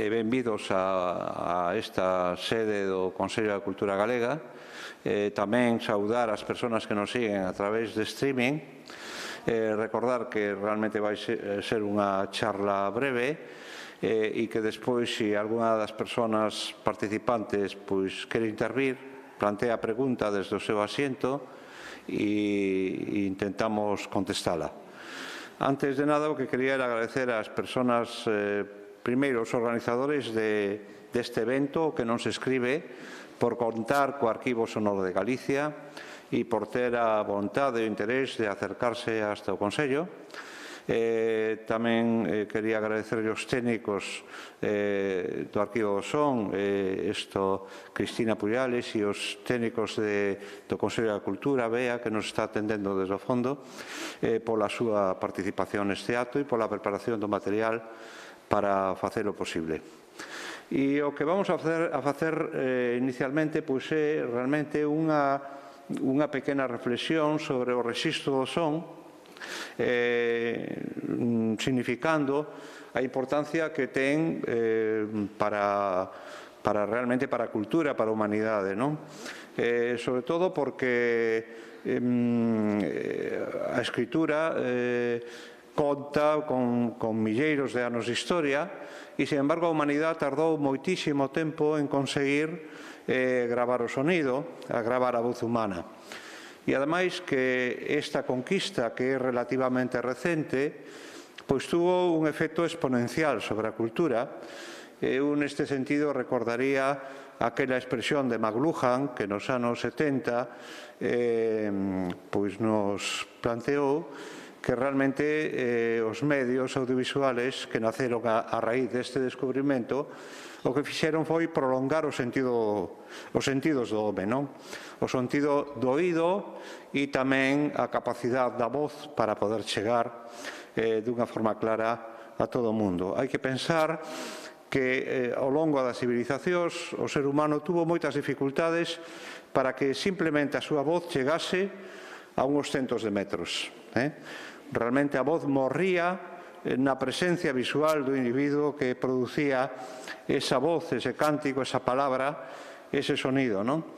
benvidos a esta sede do Consello da Cultura Galega. Tamén saudar as persoas que nos siguen a través de streaming. Recordar que realmente vai ser unha charla breve e que despois, se alguna das persoas participantes quere intervir, plantea a pregunta desde o seu asiento e intentamos contestala. Antes de nada, o que quería era agradecer ás persoas, primeiro, os organizadores deste evento, que non se escribe, por contar co Arquivo Sonoro de Galicia e por ter a vontade e o interés de acercarse hasta o Consello. Tamén quería agradecer aos técnicos do Arquivo do Son, Cristina Puyales, e os técnicos do Consello da Cultura, Bea, que nos está atendendo desde o fondo, pola súa participación neste acto e pola preparación do material para facelo posible. E o que vamos a facer inicialmente é realmente unha pequena reflexión sobre o rexistro do son, significando a importancia que ten realmente para a cultura, para a humanidade, non? Sobre todo porque a escritura conta con milleiros de anos de historia e, sin embargo, a humanidade tardou moitísimo tempo en conseguir gravar o sonido, gravar a voz humana. E, ademais, que esta conquista, que é relativamente recente, tuvo un efecto exponencial sobre a cultura. Eu, neste sentido, recordaría aquela expresión de McLuhan, que nos anos 70 nos planteou que realmente os medios audiovisuales que naceron a raíz deste descubrimento o que fixeron foi prolongar os sentidos do home, non? O sentido do oído e tamén a capacidade da voz para poder chegar dunha forma clara a todo o mundo. Hai que pensar que ao longo das civilizacións o ser humano tuvo moitas dificultades para que simplemente a súa voz chegase a uns centos de metros. Realmente a voz morría na presencia visual do individuo que producía esa voz, ese cántico, esa palabra, ese sonido, non?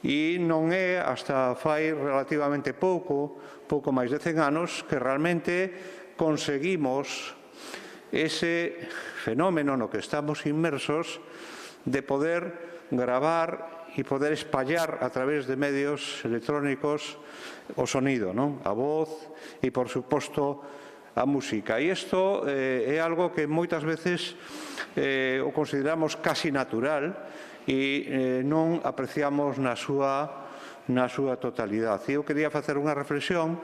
E non é hasta fai relativamente pouco máis de 100 anos, que realmente conseguimos ese fenómeno no que estamos inmersos de poder gravar e poder espallar a través de medios electrónicos o sonido, non? A voz e, por suposto, a música. E isto é algo que moitas veces o consideramos casi natural e non apreciamos na súa totalidade. Eu quería facer unha reflexión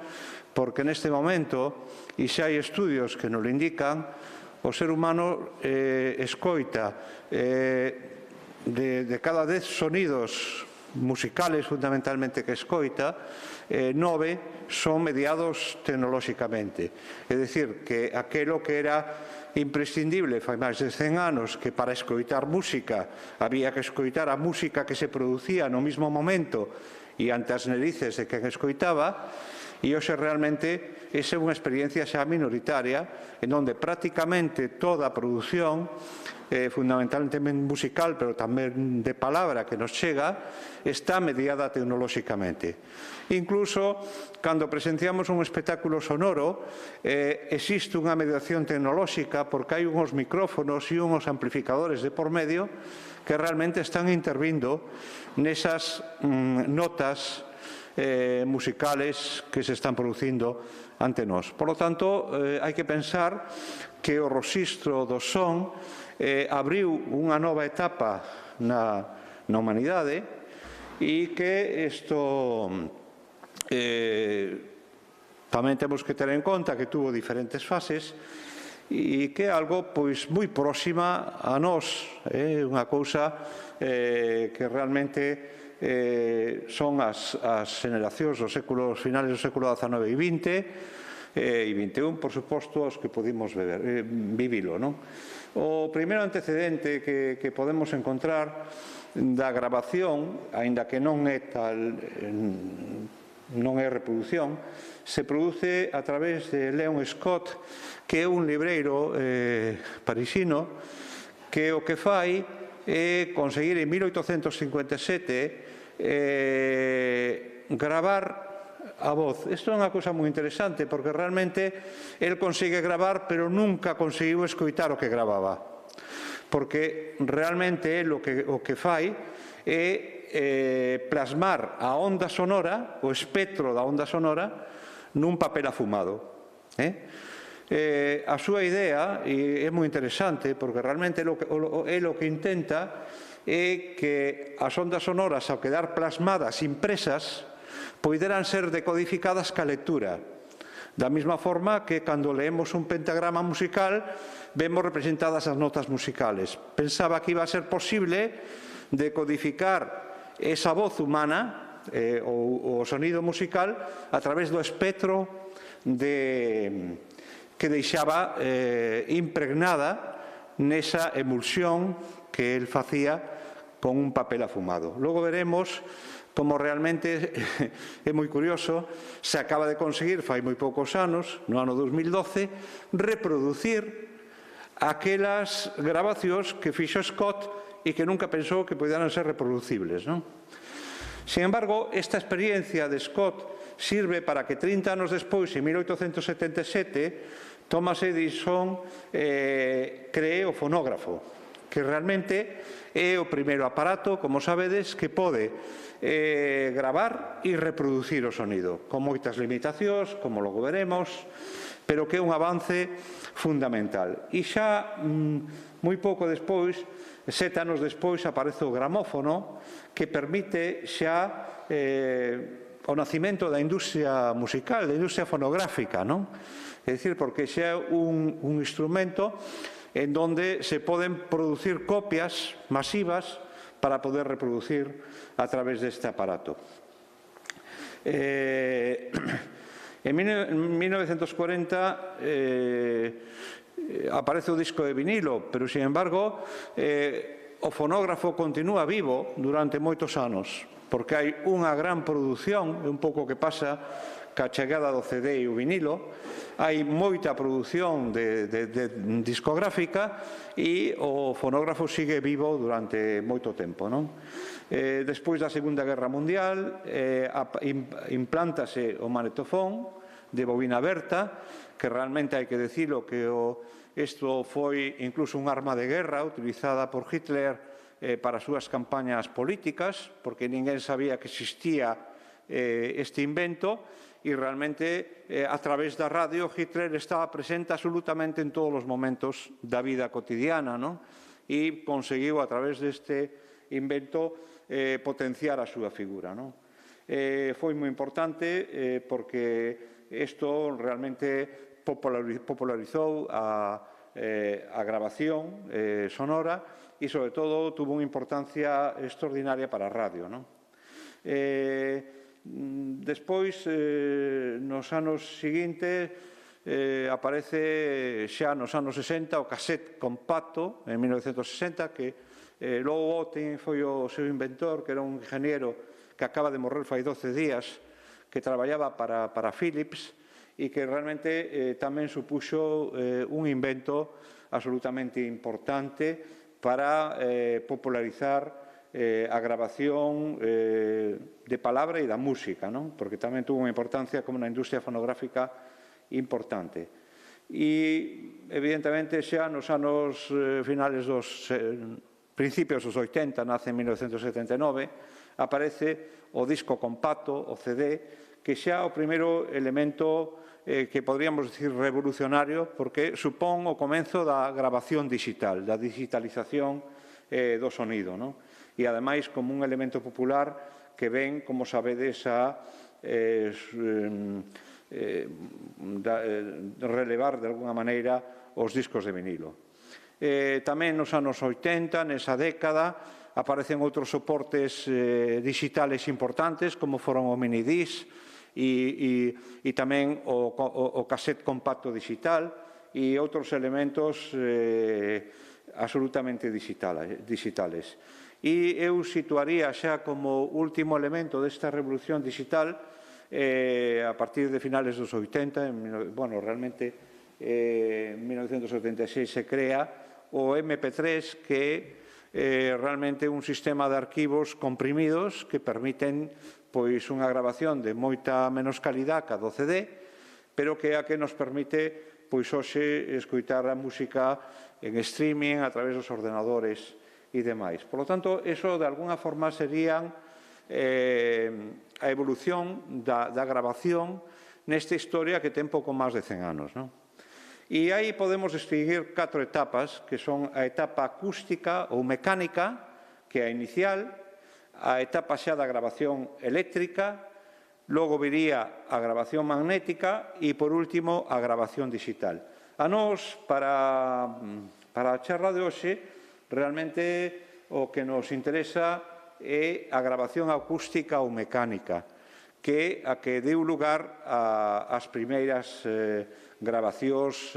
porque neste momento, e xa hai estudios que nos indican, o ser humano escoita de cada 10 sonidos musicales fundamentalmente que escoita, 9 son mediados tecnolóxicamente. É dicir, que aquelo que era imprescindible fai máis de 100 anos, que para escoitar música había que escoitar a música que se producía no mesmo momento e ante as narices de quen escoitaba, e hoxe realmente esa é unha experiencia xa minoritaria en onde prácticamente toda a produción fundamentalmente musical, pero tamén de palabra que nos chega, está mediada tecnolóxicamente. Incluso, cando presenciamos un espectáculo sonoro, existe unha mediación tecnolóxica porque hai uns micrófonos e uns amplificadores de por medio que realmente están intervindo nesas notas musicales que se están producindo ante nós. Por lo tanto, hai que pensar que o rexistro do son abriu unha nova etapa na humanidade e que isto tamén temos que ter en conta que tuvo diferentes fases e que é algo moi próxima a nós, unha cousa que realmente son as generacións dos finales do século XIX e XX e XXI, por suposto, os que pudimos vivilo, non? O primeiro antecedente que podemos encontrar da grabación, aínda que non é tal non é reproducción, se produce a través de Leon Scott, que é un libreiro parisino, que o que fai é conseguir en 1857 gravar a voz. Isto é unha cousa moi interesante, porque realmente el consigue gravar, pero nunca conseguiu escoitar o que gravaba. Porque realmente o que fai é plasmar a onda sonora, o espectro da onda sonora, nun papel afumado. A súa idea, e é moi interesante, porque realmente o que intenta é que as ondas sonoras, ao quedar plasmadas, impresas, poideran ser decodificadas ca lectura. Da mesma forma que cando leemos un pentagrama musical, vemos representadas as notas musicales. Pensaba que iba a ser posible decodificar esa voz humana, o sonido musical, a través do espectro que deixaba impregnada nesa emulsión que el facía con un papel afumado. Logo veremos como realmente é moi curioso, se acaba de conseguir, fai moi poucos anos, no ano 2012, reproducir aquelas grabacións que fixo Scott e que nunca pensou que pudieran ser reproducibles, non? Sin embargo, esta experiencia de Scott sirve para que 30 anos despois, en 1877, Thomas Edison cree o fonógrafo, que realmente é o primeiro aparato, como sabedes, que pode gravar e reproducir o sonido, con moitas limitacións, como logo veremos, pero que é un avance fundamental. E xa moi pouco despois, 7 anos despois, aparece o gramófono, que permite xa o nacimento da industria musical, da industria fonográfica, non? É dicir, porque xa é un instrumento en donde se poden producir copias masivas para poder reproducir a través deste aparato. En 1940 aparece o disco de vinilo, pero, sin embargo, o fonógrafo continúa vivo durante moitos anos, porque hai unha gran produción, é un pouco que pasa ca chegada do CD e o vinilo, hai moita produción discográfica e o fonógrafo sigue vivo durante moito tempo, non? Despois da Segunda Guerra Mundial implántase o magnetofón de bobina aberta, que realmente hai que dicilo que isto foi incluso un arma de guerra utilizada por Hitler para as súas campañas políticas, porque ninguén sabía que existía este invento, e realmente a través da radio Hitler estaba presente absolutamente en todos os momentos da vida cotidiana, non? E conseguiu a través deste invento potenciar a súa figura, non? Foi moi importante porque isto realmente popularizou a grabación sonora e, sobre todo, tuvo unha importancia extraordinaria para a radio, non? Despois, nos anos seguintes, aparece xa nos anos 60 o cassette compacto, en 1960, que logo Otten foi o seu inventor, que era un ingeniero que acaba de morrer fai 12 días, que traballaba para Philips e que realmente tamén supuxo un invento absolutamente importante para popularizar a grabación de palabra e da música, non? Porque tamén tuvo unha importancia como na industria fonográfica importante. E, evidentemente, xa nos anos finales dos principios dos 80, nace en 1979, aparece o disco compacto, o CD, que xa o primeiro elemento que podríamos dicir revolucionario, porque supón o comenzo da grabación digital, da digitalización do sonido, non? E, ademais, como un elemento popular que ven, como sabedes, a relevar, de alguna maneira, os discos de vinilo. Tamén nos anos 80, nesa década, aparecen outros soportes digitales importantes, como foron o minidisc e tamén o cassette compacto digital e outros elementos absolutamente digitales. E eu situaría xa como último elemento desta revolución digital a partir de finales dos 80, bueno, realmente en 1986 se crea o MP3, que realmente un sistema de arquivos comprimidos que permiten pois unha grabación de moita menos calidad que a do CD, pero que é a que nos permite pois hoxe escoitar a música en streaming a través dos ordenadores e demais. Por lo tanto, eso de alguna forma serían a evolución da grabación nesta historia que ten pouco máis de 100 anos, non? E aí podemos distinguir 4 etapas, que son a etapa acústica ou mecánica, que é a inicial, a etapa xa da grabación eléctrica, logo viría a grabación magnética e, por último, a grabación digital. A nós, para a charla de hoxe, realmente o que nos interesa é a grabación acústica ou mecánica, que é a que deu lugar ás primeiras grabacións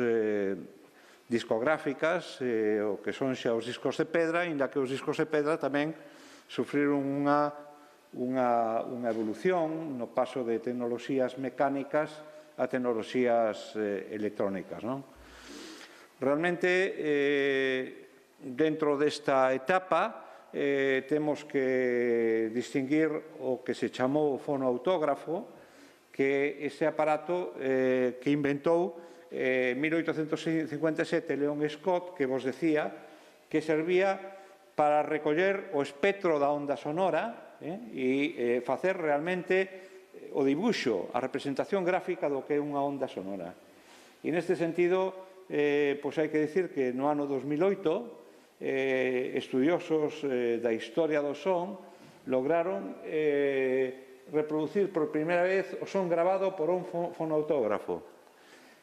discográficas, o que son xa os discos de pedra, inda que os discos de pedra tamén sufriron unha evolución no paso de tecnoloxías mecánicas a tecnoloxías electrónicas. Realmente, dentro desta etapa, temos que distinguir o que se chamou fonoautógrafo, que é ese aparato que inventou en 1857 Leon Scott, que vos decía que servía para recoller o espectro da onda sonora e facer realmente o dibuixo, a representación gráfica do que é unha onda sonora. E neste sentido, pois hai que dicir que no ano 2008 estudiosos da historia do son lograron reproducir por primeira vez o son grabado por un fonoautógrafo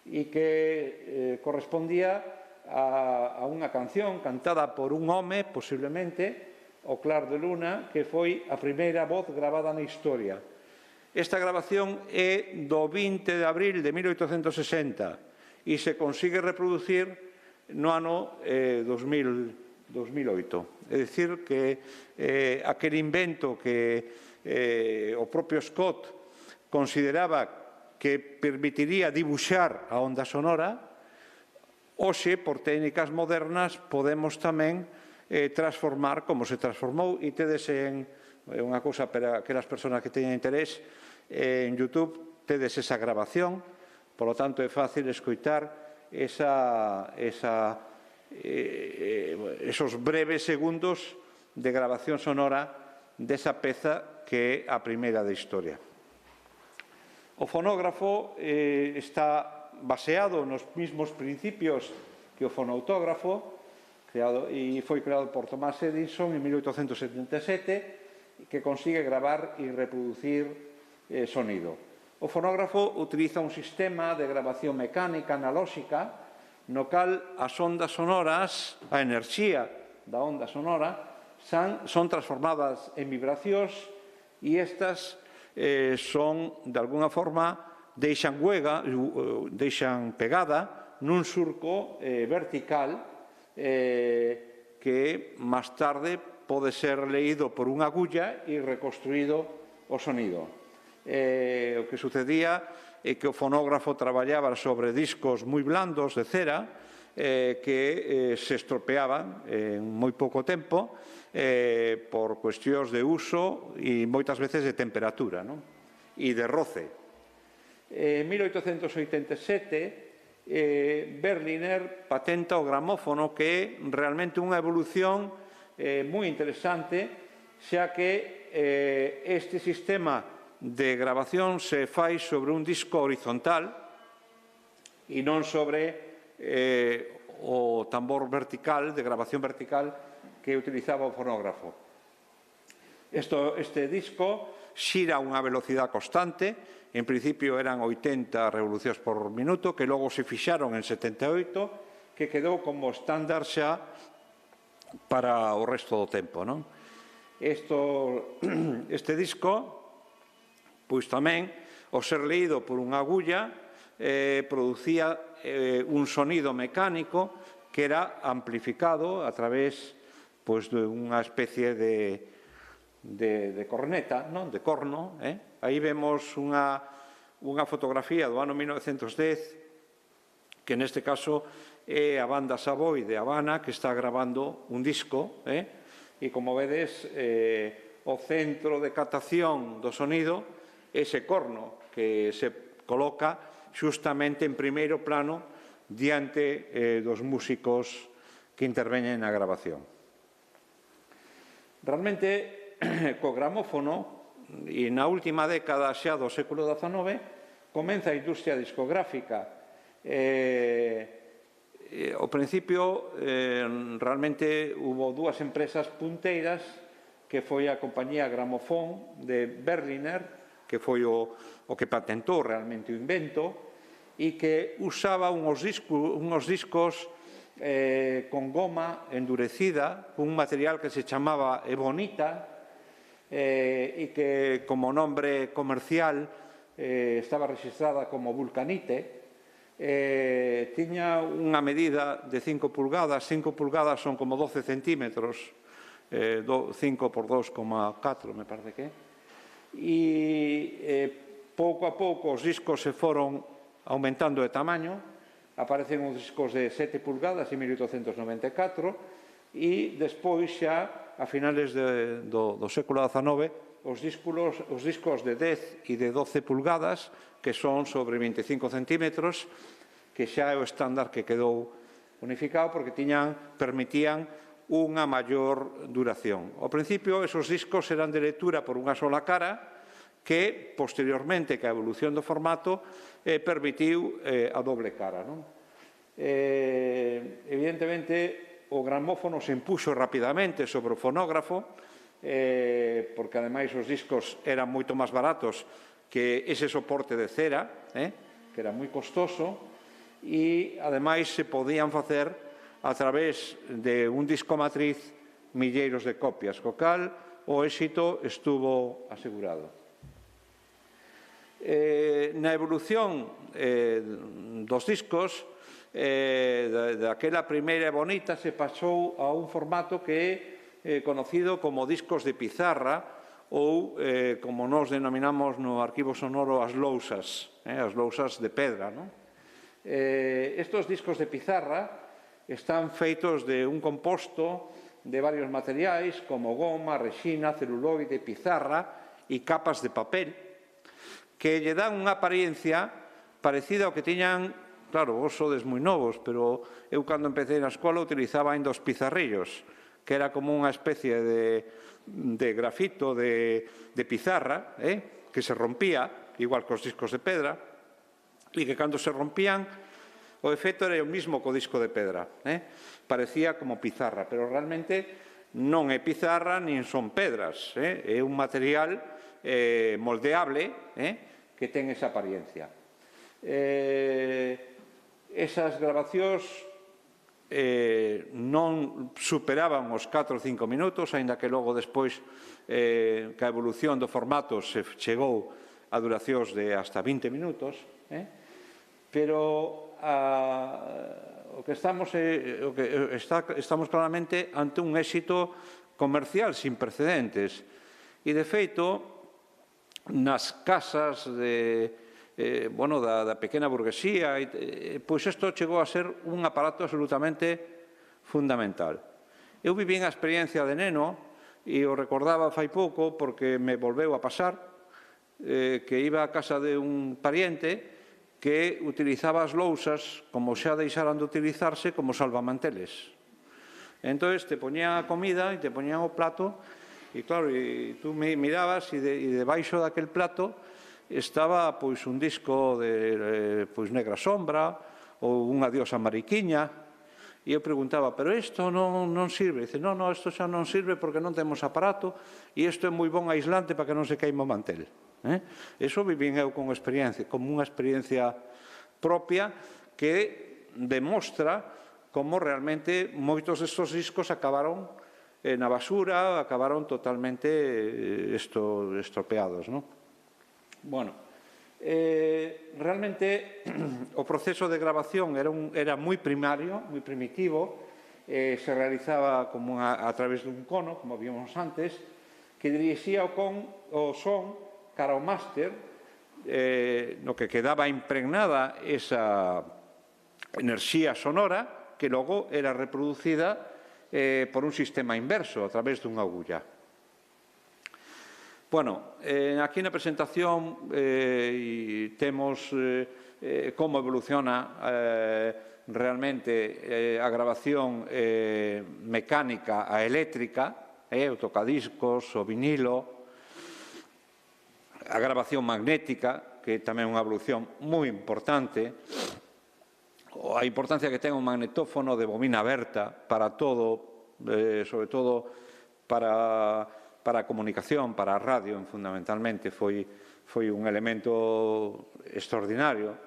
e que correspondía a unha canción cantada por un home, posiblemente, o Clar de Luna, que foi a primeira voz grabada na historia. Esta grabación é do 20 de abril de 1860 e se consigue reproducir no ano 2008. É dicir, que aquel invento que o propio Scott consideraba que permitiría dibuixar a onda sonora, hoxe, por técnicas modernas, podemos tamén transformar como se transformou, e tedes unha cousa para aquelas persoas que teñen interés, en YouTube tedes esa grabación, por lo tanto é fácil escoitar esos breves segundos de grabación sonora desa peza que é a primeira da historia. O fonógrafo está baseado nos mismos principios que o fonoautógrafo, e foi creado por Thomas Edison en 1877, que consigue gravar e reproducir sonido. O fonógrafo utiliza un sistema de grabación mecánica analóxica no cal as ondas sonoras, a enerxía da onda sonora, son transformadas en vibracións e estas son, de alguna forma, deixan pegada nun surco vertical que máis tarde pode ser leído por unha agulla e reconstruído o sonido. O que sucedía é que o fonógrafo traballaba sobre discos moi blandos de cera que se estropeaban en moi pouco tempo por cuestións de uso e moitas veces de temperatura e de roce. En 1887 Berliner patenta o gramófono, que é realmente unha evolución moi interesante, xa que este sistema de grabación se fai sobre un disco horizontal e non sobre o tambor vertical, de grabación vertical, que utilizaba o fonógrafo. Este disco xira a unha velocidade constante, en principio eran 80 revolucións por minuto, que logo se fixaron en 78, que quedou como estándar xa para o resto do tempo. Este disco, pois tamén, ao ser leído por unha agulla, producía un sonido mecánico que era amplificado a través dunha especie de de corneta, non? De corno. Aí vemos unha fotografía do ano 1910, que neste caso é a banda Savoy de Habana, que está grabando un disco, e como vedes, o centro de captación do sonido é ese corno que se coloca xustamente en primeiro plano diante dos músicos que interveñen na grabación. Realmente, co gramófono, e na última década xa do século XIX, comeza a industria discográfica. Ao principio, realmente, hubo dúas empresas punteiras, que foi a compañía Gramofón de Berliner, que foi o que patentou realmente o invento, e que usaba uns discos con goma endurecida, un material que se chamaba Ebonita, e que como nombre comercial estaba registrada como Vulcanite. Tiña unha medida de 5 pulgadas, 5 pulgadas son como 12 centímetros, 5 por 2,4 me parece que é, e pouco a pouco os discos se foron aumentando de tamaño, aparecen os discos de 7 pulgadas en 1894 e despois xa a finales do século XIX os discos de 10 e de 12 pulgadas que son sobre 25 centímetros, que xa é o estándar que quedou unificado porque permitían unha maior duración. Ao principio, esos discos eran de lectura por unha sola cara, que, posteriormente, que a evolución do formato, permitiu a doble cara. Evidentemente, o gramófono se impuxo rapidamente sobre o fonógrafo, porque, ademais, os discos eran moito máis baratos que ese soporte de cera, que era moi costoso, e, ademais, se podían facer a través de un disco matriz milleiros de copias, co cal o éxito estuvo asegurado. Na evolución dos discos, daquela primeira bonita se pasou a un formato que é conocido como discos de pizarra ou, como nos denominamos no arquivo sonoro, as lousas de pedra. Estos discos de pizarra están feitos de un composto de varios materiais como goma, resina, celuloide, pizarra e capas de papel que lle dan unha apariencia parecida ao que tiñan, claro, vos sodes moi novos, pero eu cando empecé na escola utilizaba ainda os pizarrillos, que era como unha especie de grafito de pizarra, que se rompía, igual que os discos de pedra, e que cando se rompían o efecto era o mismo co disco de pedra. Parecía como pizarra, pero realmente non é pizarra nin son pedras. É un material moldeable que ten esa apariencia. Esas grabacións non superaban os 4 ou 5 minutos, aínda que logo despois que a evolución do formato se chegou a duracións de hasta 20 minutos, pero o que estamos claramente ante un éxito comercial sin precedentes. E, de feito, nas casas da pequena burguesía, pois isto chegou a ser un aparato absolutamente fundamental. Eu viví a experiencia de neno e o recordaba fai pouco porque me volveu a pasar que iba a casa de un pariente que utilizaba as lousas, como xa deixaran de utilizarse, como salvamanteles. Entón, te poñían a comida e te poñían o plato, e claro, tú mirabas e debaixo daquel plato estaba pois un disco de Negra Sombra ou unha diosa mariquiña, e eu preguntaba, pero isto non sirve? Dice, non, isto xa non sirve porque non temos aparato e isto é moi bon aislante para que non se queime o mantel. Eso vivín eu como unha experiencia propia que demostra como realmente moitos destes discos acabaron na basura, acabaron totalmente estropeados. Bueno, realmente o proceso de grabación era moi primario, moi primitivo, se realizaba como a través dun cono, como vimos antes, que dirixía o son cara ao máster, no que quedaba impregnada esa enerxía sonora que logo era reproducida por un sistema inverso a través dunha agulla. Bueno, aquí na presentación temos como evoluciona realmente a grabación mecánica a eléctrica, o tocadiscos, o vinilo, a grabación magnética, que tamén é unha evolución moi importante, a importancia que ten un magnetófono de bobina aberta para todo, sobre todo para a comunicación, para a radio, fundamentalmente, foi un elemento extraordinario.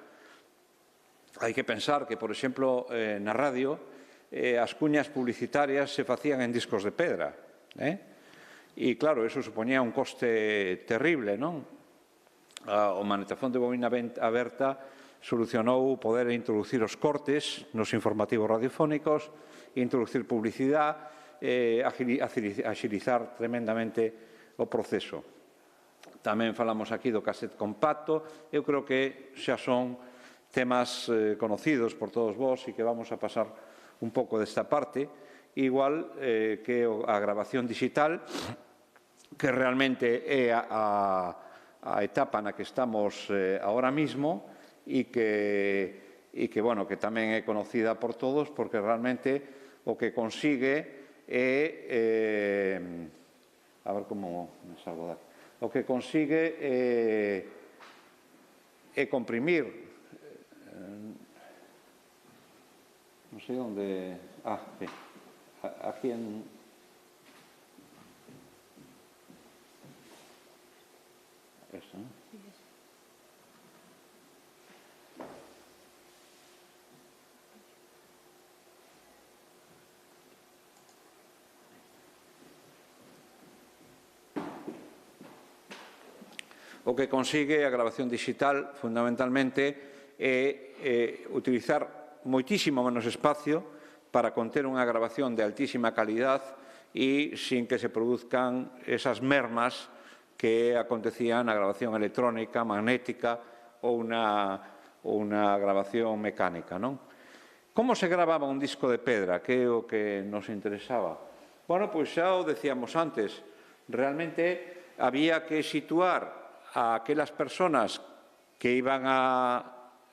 Hai que pensar que, por exemplo, na radio, as cuñas publicitarias se facían en discos de pedra, e, claro, eso supoñía un coste terrible, non? O magnetofón de bobina aberta solucionou poder introducir os cortes nos informativos radiofónicos, introducir publicidade, axilizar tremendamente o proceso. Tamén falamos aquí do cassette compacto. Eu creo que xa son temas conocidos por todos vós e que vamos a pasar un pouco desta parte, igual que a grabación digital, que realmente é a etapa na que estamos ahora mismo e que tamén é conocida por todos, porque realmente o que consigue é a ver como me salgo daqui. O que consigue é comprimir, non sei onde, aquí en esto, non? O que consigue a grabación digital, fundamentalmente, é utilizar moitísimo menos espacio para conter unha grabación de altísima calidad e sin que se produzcan esas mermas que acontecían na grabación electrónica, magnética ou unha grabación mecánica, non? Como se grababa un disco de pedra, que é o que nos interesaba? Bueno, pois xa o decíamos antes, realmente había que situar a aquelas persoas que iban a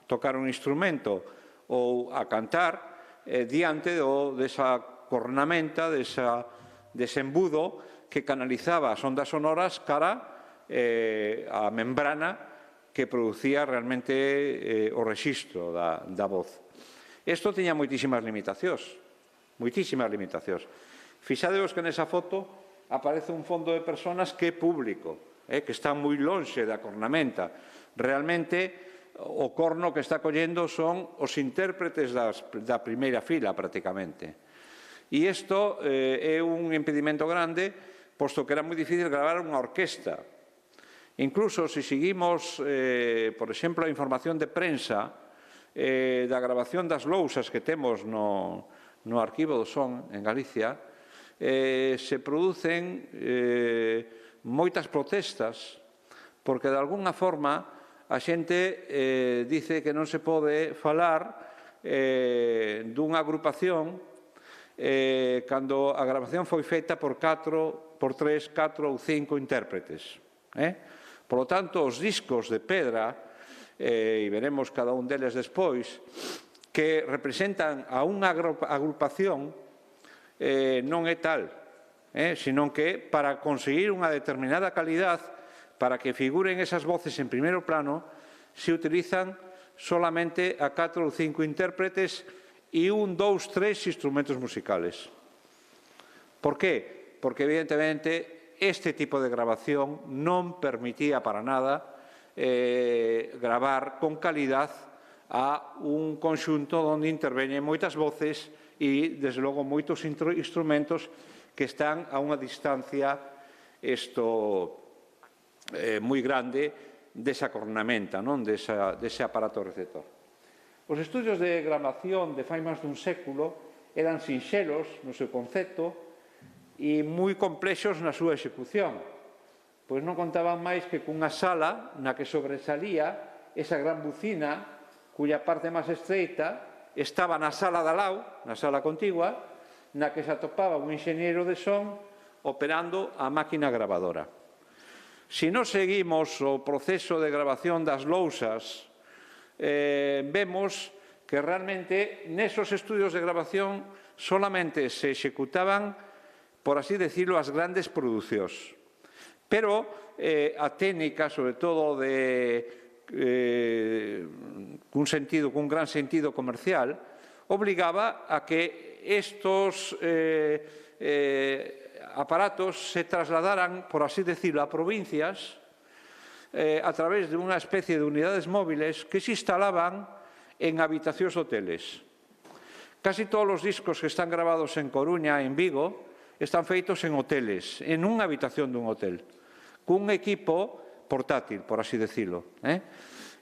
tocar un instrumento ou a cantar diante desa cornamenta, dese embudo que canalizaba as ondas sonoras cara a membrana que producía realmente o rexistro da voz. Isto tiña moitísimas limitacións, Fixadevos que nesa foto aparece un fondo de persoas que é público, que están moi lonxe da cornamenta. Realmente, o corno que está collendo son os intérpretes da primeira fila, prácticamente. E isto é un impedimento grande, posto que era moi difícil gravar unha orquesta. Incluso, se seguimos, por exemplo, a información de prensa da grabación das lousas que temos no Arquivo do Son, en Galicia, se producen moitas protestas, porque de alguna forma a xente dice que non se pode falar dunha agrupación cando a grabación foi feita por 3, 4 ou 5 intérpretes. Por lo tanto, os discos de pedra, e veremos cada un deles despois, que representan a unha agrupación non é tal, senón que para conseguir unha determinada calidad, para que figuren esas voces en primeiro plano, se utilizan solamente a 4 ou 5 intérpretes e 1, 2, 3 instrumentos musicales. Por qué? Porque, evidentemente, este tipo de grabación non permitía para nada gravar con calidad a un conxunto onde interveñen moitas voces e, desde logo, moitos instrumentos que están a unha distancia moi grande desa cornamenta, dese aparato receptor. Os estudios de grabación de fai máis dun século eran sinxelos no seu concepto e moi complexos na súa execución. Pois non contaban máis que cunha sala na que sobresalía esa gran bucina cuya parte máis estreita estaba na sala de lado, na sala contigua, na que se atopaba un enxeñeiro de son operando a máquina grabadora. Se non seguimos o proceso de grabación das lousas, vemos que realmente nesos estudios de grabación solamente se executaban, por así decirlo, as grandes producións. Pero a técnica, sobre todo cun gran sentido comercial, obligaba a que estos aparatos se trasladaran, por así decirlo, a provincias a través de unha especie de unidades móviles que se instalaban en habitacións hoteles. Casi todos os discos que están grabados en Coruña, en Vigo, están feitos en hoteles, en unha habitación dun hotel, cun equipo portátil, por así decirlo.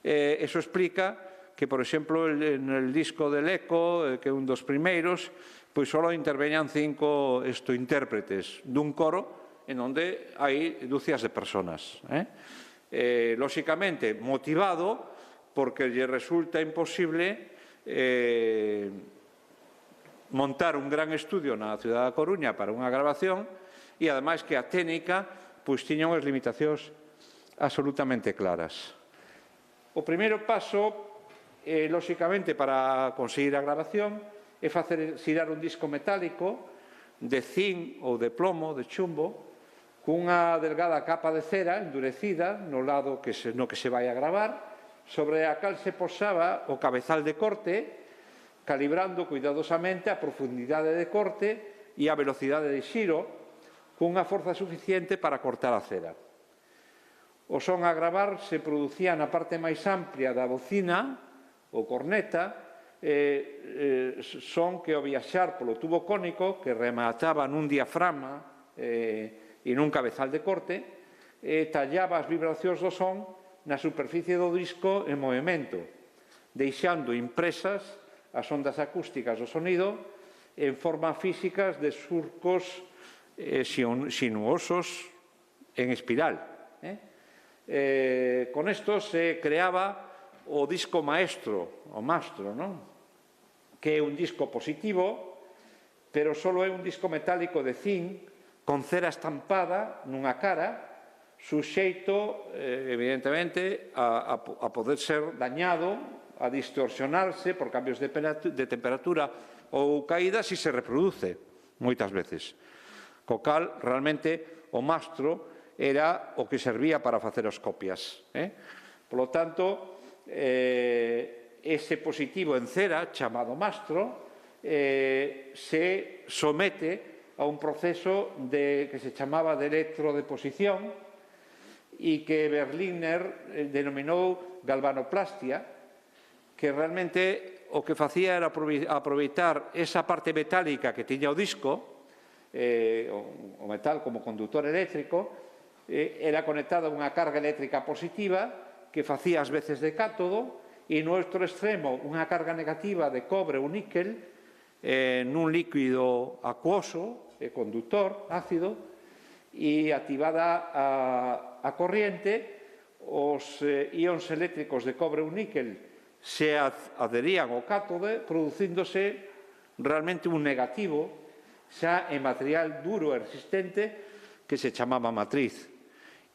Eso explica que, por exemplo, en el disco del Eco, que é un dos primeiros, pois só interveñan 5 intérpretes dun coro en onde hai dúcias de personas. Lóxicamente, motivado porque lle resulta imposible montar un gran estudio na cidade da Coruña para unha grabación e, ademais, que a técnica pois tiña unhas limitacións absolutamente claras. O primeiro paso, lóxicamente, para conseguir a grabación é facer xirar un disco metálico de zinc ou de plomo, de chumbo, cunha delgada capa de cera endurecida no lado no que se vai a gravar, sobre a cal se posaba o cabezal de corte, calibrando cuidadosamente a profundidade de corte e a velocidade de xiro cunha forza suficiente para cortar a cera. O son a gravar se producía na parte máis amplia da bocina ou corneta, son que ao viaxar polo tubo cónico que remataba nun diafragma e nun cabezal de corte, tallaba as vibracións do son na superficie do disco en movimento, deixando impresas as ondas acústicas do sonido en forma físicas de surcos sinuosos en espiral. Con isto se creaba o disco maestro, o mastro, que é un disco positivo, pero só é un disco metálico de zinc con cera estampada nunha cara, suxeito, evidentemente, a poder ser dañado, a distorsionarse por cambios de temperatura ou caída se se reproduce moitas veces. Co cal, realmente, o mastro era o que servía para facer as copias. Polo tanto, ese positivo en cera, chamado mastro, se somete a un proceso que se chamaba de electrodeposición e que Berliner denominou galvanoplastia, que realmente o que facía era aproveitar esa parte metálica que tiña o disco, o metal como conductor eléctrico, era conectada a unha carga eléctrica positiva que facía as veces de cátodo e no outro extremo unha carga negativa de cobre ou níquel nun líquido acuoso, conductor, ácido, e activada a corriente, os íons eléctricos de cobre ou níquel se adherían ao cátodo, producíndose realmente un negativo xa en material duro e resistente que se chamaba matriz.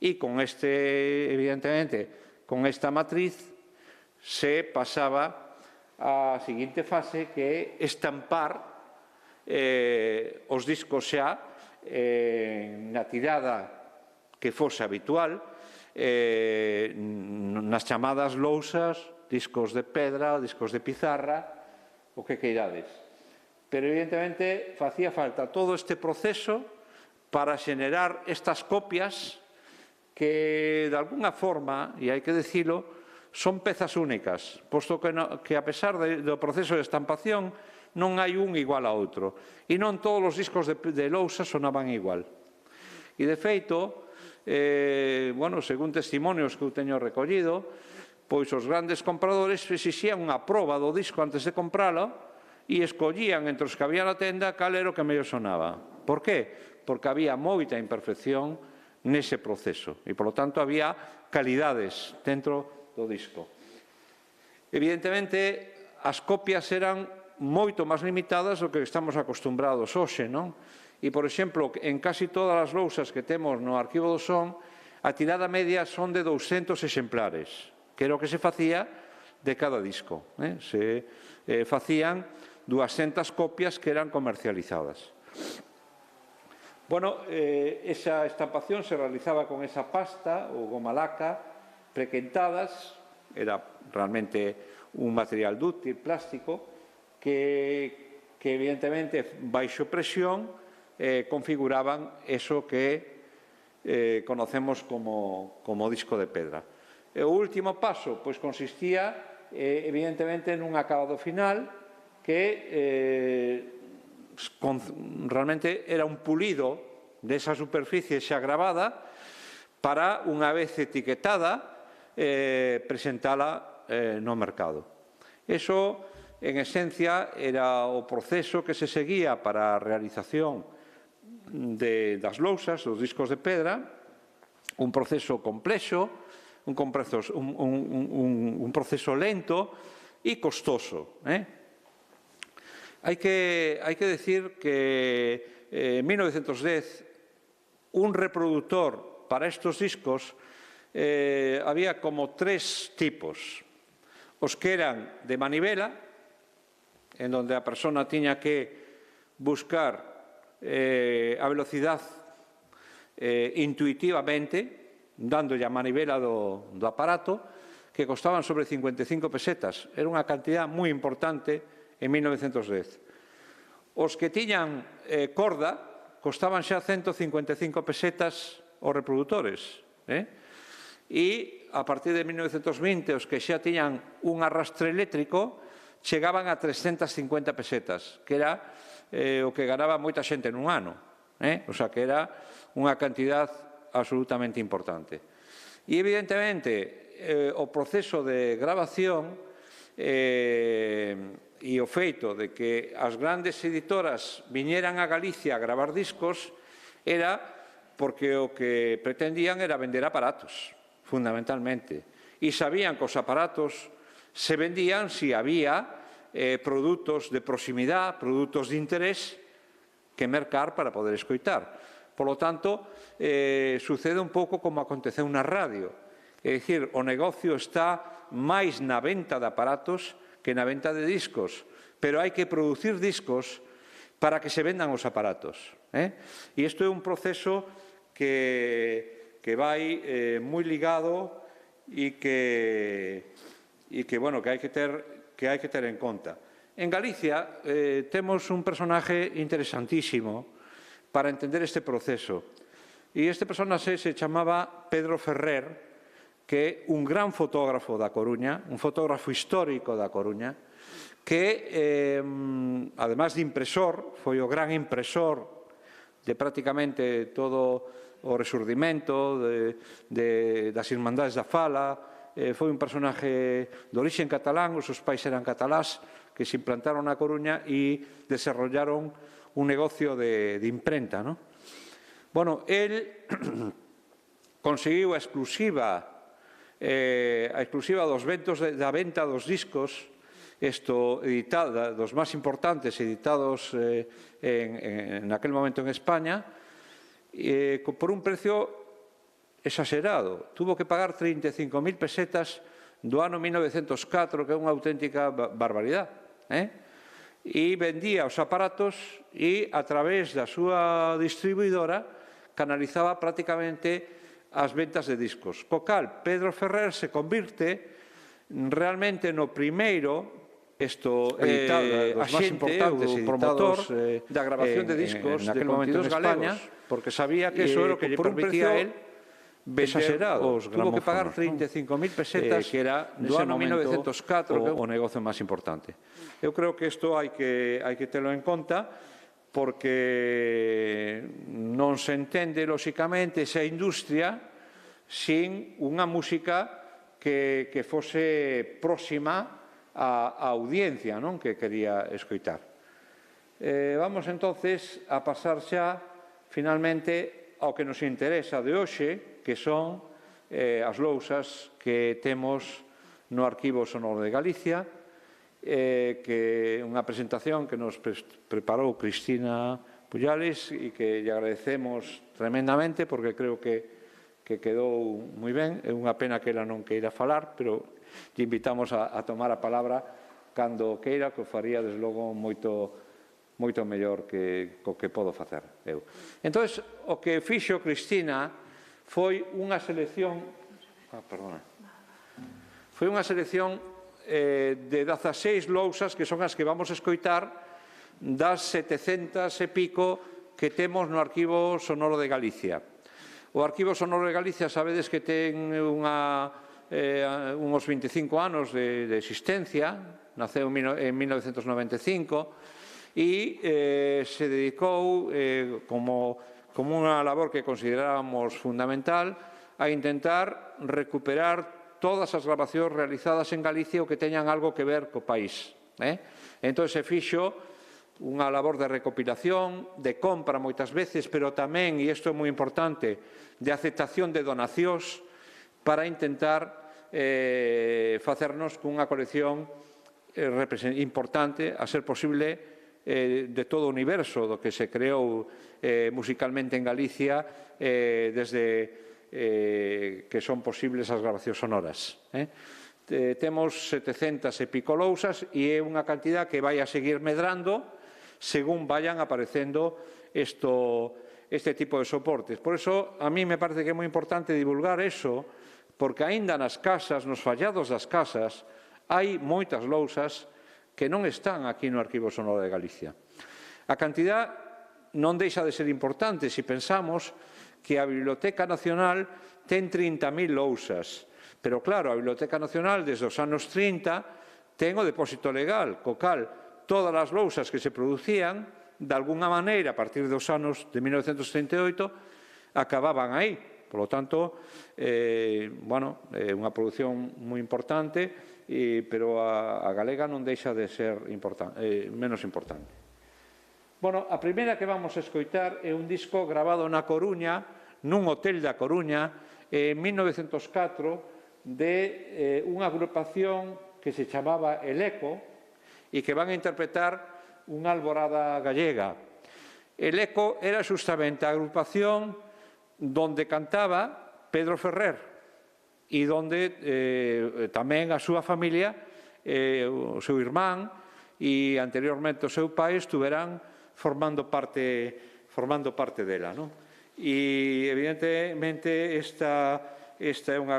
E con evidentemente, con esta matriz se pasaba á seguinte fase que é estampar os discos xa na tirada que fose habitual, nas chamadas lousas, discos de pedra, discos de pizarra, o que queirades. Pero, evidentemente, facía falta todo este proceso para xenerar estas copias que, de alguna forma, e hai que dicilo, son pezas únicas, posto que a pesar do proceso de estampación non hai un igual a outro. E non todos os discos de lousa sonaban igual. E, de feito, según testimonios que eu teño recollido, pois os grandes compradores exixían unha proba do disco antes de compralo e escollían entre os que había na tenda cal era o que mellor sonaba. Por qué? Porque había moita imperfección nese proceso e, polo tanto, había calidades dentro do disco. Evidentemente, as copias eran moito máis limitadas do que estamos acostumbrados hoxe, non? E, por exemplo, en casi todas as lousas que temos no Arquivo do Son, a tirada media son de 200 exemplares, que era o que se facía de cada disco. Se facían 200 copias que eran comercializadas. Bueno, esa estampación se realizaba con esa pasta ou goma laca prequentadas, era realmente un material dúctil, plástico, que evidentemente, baixo presión, configuraban eso que conocemos como disco de pedra. O último paso consistía, evidentemente, nun acabado final que realmente era un pulido desa superficie xa gravada para, unha vez etiquetada, presentala no mercado. Eso, en esencia, era o proceso que se seguía para a realización das lousas, dos discos de pedra, un proceso complexo, un proceso lento e costoso. Hai que decir que en 1910 un reproductor para estos discos había como 3 tipos. Os que eran de manivela, en donde a persona tiña que buscar a velocidade intuitivamente, dándolle a manivela do aparato, que costaban sobre 55 pesetas. Era unha cantidad moi importante en 1910. Os que tiñan corda costaban xa 155 pesetas os reprodutores. E a partir de 1920 os que xa tiñan un arrastre eléctrico chegaban a 350 pesetas, que era o que ganaba moita xente nun ano. O sea, que era unha cantidad absolutamente importante. E, evidentemente, o proceso de grabación e o feito de que as grandes editoras viñeran a Galicia a gravar discos era porque o que pretendían era vender aparatos, fundamentalmente. E sabían que os aparatos se vendían si había produtos de proximidade, produtos de interés que mercar para poder escoitar. Por lo tanto, sucede un pouco como aconteceu na radio. É dicir, o negocio está máis na venta de aparatos que na venta de discos, pero hai que producir discos para que se vendan os aparatos. E isto é un proceso que vai moi ligado e que hai que ter en conta. En Galicia temos un personaje interesantísimo para entender este proceso. E este personaxe se chamaba Pedro Ferrer, que é un gran fotógrafo da Coruña, un fotógrafo histórico da Coruña, que, además de impresor, foi o gran impresor de prácticamente todo o resurdimento das Irmandades da Fala. Foi un personaje de origen catalán, os seus pais eran catalás, que se implantaron na Coruña e desarrollaron un negocio de imprenta. Bueno, el conseguiu a exclusiva da venta dos discos, dos máis importantes editados en aquel momento en España, por un precio exagerado. Tuvo que pagar 35.000 pesetas do ano 1904, que é unha auténtica barbaridade. E vendía os aparatos e, a través da súa distribuidora, canalizaba prácticamente as ventas de discos. Co cal, Pedro Ferrer se convirte realmente no primeiro axente ou promotor da grabación de discos de contidos galegos, porque sabía que eso era o que lle permitía a él exagerado. Tuvo que pagar 35.000 pesetas, que era do ano 1904 o negocio máis importante. Eu creo que isto hai que telo en conta, porque non se entende, lóxicamente, esa industria sin unha música que fose próxima á audiencia que quería escoitar. Vamos entonces a pasar xa finalmente ao que nos interesa de hoxe, que son as lousas que temos no Arquivo Sonoro de Galicia, que é unha presentación que nos preparou Cristina Pujales e que lle agradecemos tremendamente porque creo que quedou moi ben. É unha pena que ela non queira falar, pero lle invitamos a tomar a palabra cando queira, que o faría, desde logo, moito mellor que o que podo facer eu. Entón, o que fixo Cristina foi unha selección de 16 lousas que son as que vamos a escoitar das 700 e pico que temos no Arquivo Sonoro de Galicia. O Arquivo Sonoro de Galicia sabedes que ten uns 25 anos de existencia, naceu en 1995, e se dedicou como unha labor que considerábamos fundamental a intentar recuperar todas as grabacións realizadas en Galicia o que teñan algo que ver co país. Entón se fixo unha labor de recopilación, de compra moitas veces, pero tamén, e isto é moi importante, de aceptación de donacións para intentar facernos cunha colección importante, a ser posible, de todo o universo do que se creou musicalmente en Galicia desde que son posibles as grabacións sonoras. Temos 700 e pico lousas e é unha cantidad que vai a seguir medrando según vayan aparecendo este tipo de soportes. Por iso, a mí me parece que é moi importante divulgar eso, porque aínda nas casas, nos fallados das casas, hai moitas lousas que non están aquí no Arquivo Sonoro de Galicia. A cantidad non deixa de ser importante se pensamos que a Biblioteca Nacional ten 30.000 lousas, pero claro, a Biblioteca Nacional desde os anos 30 ten o depósito legal, co cal todas as lousas que se producían, de alguna maneira, a partir dos anos de 1938, acababan aí. Por lo tanto, é unha produción moi importante, pero a galega non deixa de ser menos importante. A primeira que vamos a escoitar é un disco grabado na Coruña, nun hotel da Coruña, en 1904, de unha agrupación que se chamaba El Eco e que van a interpretar unha alborada gallega. El Eco era justamente a agrupación donde cantaba Pedro Ferrer, e donde tamén a súa familia, o seu irmán e anteriormente o seu pai estuveran formando parte dela. E evidentemente esta é unha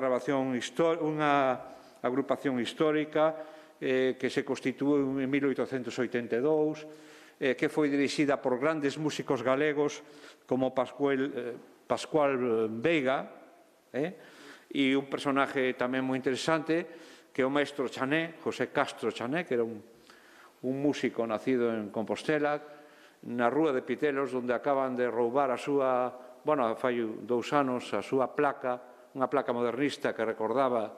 agrupación histórica que se constituiu en 1882, que foi dirixida por grandes músicos galegos como Pascual Veiga, e un personaje tamén moi interesante que é o maestro Chané, José Castro Chané, que era un músico nacido en Compostela, na rúa de Pitelos, onde acaban de roubar a súa, fai 2 anos, a súa placa, unha placa modernista que recordaba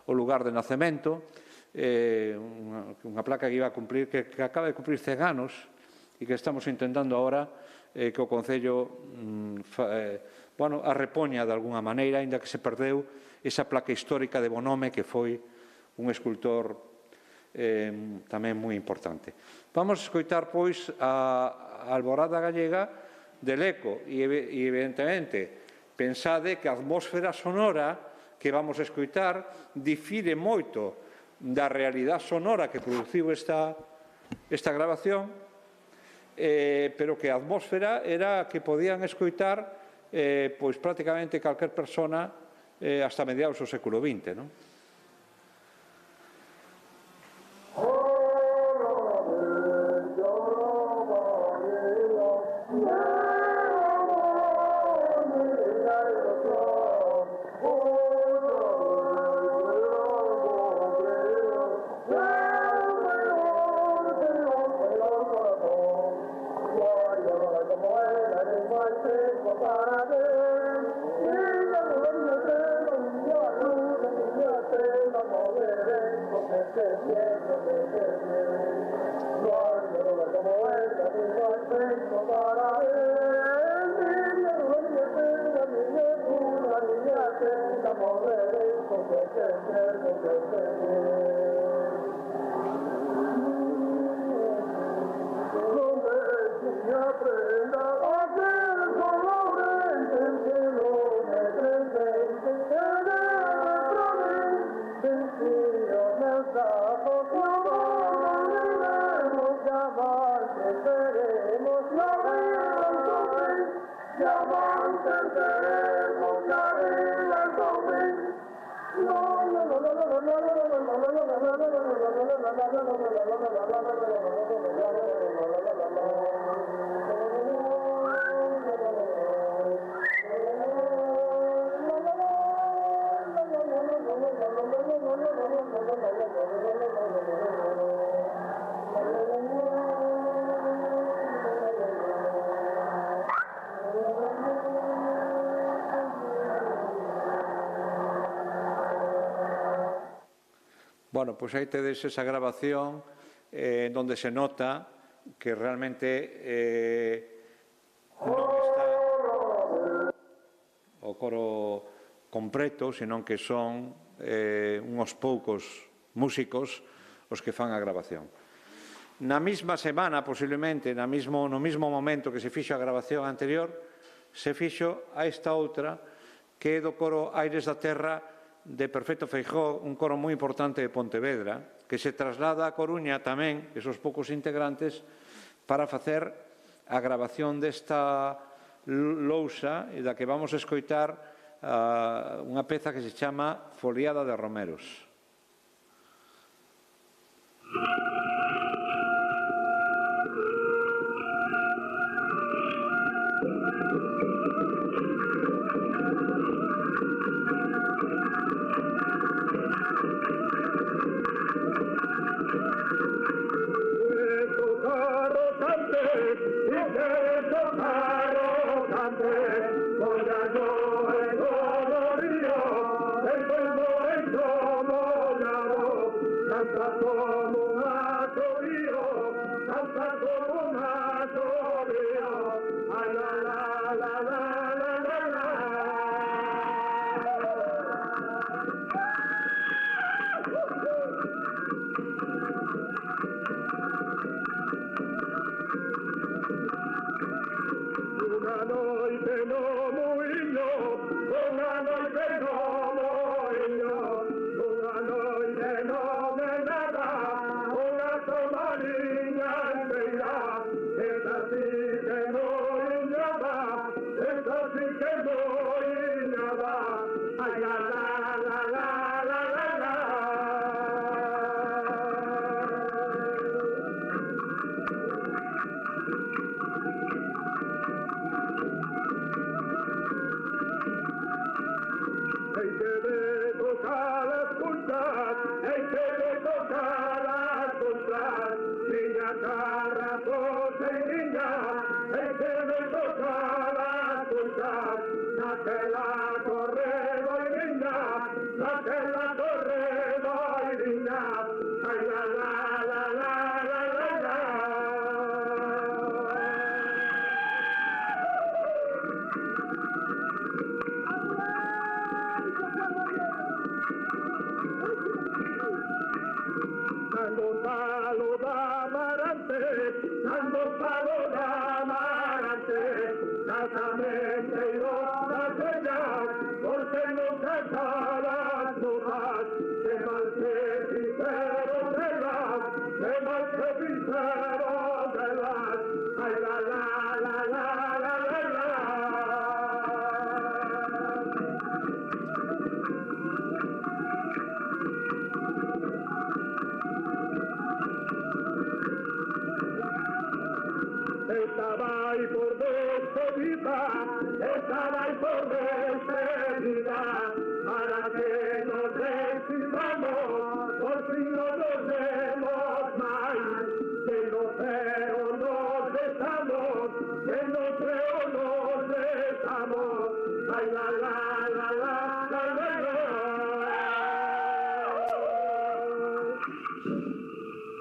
o lugar de nacemento, unha placa que iba a cumplir, que acaba de cumplir 100 anos e que estamos intentando agora que o Concello a repoña de alguna maneira, aínda que se perdeu esa placa histórica de Bonhome, que foi un escultor tamén moi importante. Vamos a escoitar, pois, a alborada gallega del Eco, e evidentemente, pensade que a atmósfera sonora que vamos a escoitar difire moito da realidade sonora que produciu esta grabación, pero que a atmósfera era que podían escoitar pois prácticamente calquer persona hasta mediados do século XX, non? Bueno, pues aí tedes esa grabación donde se nota que realmente non está o coro completo, senón que son uns poucos músicos os que fan a grabación. Na mesma semana, posiblemente, no mismo momento que se fixo a grabación anterior, se fixo a esta outra, que é do coro Aires da Terra de Perfecto Feijóo, un coro moi importante de Pontevedra, que se traslada a Coruña tamén, esos poucos integrantes, para facer a grabación desta lousa, e da que vamos a escoitar unha peza que se chama Foliada de Romeros.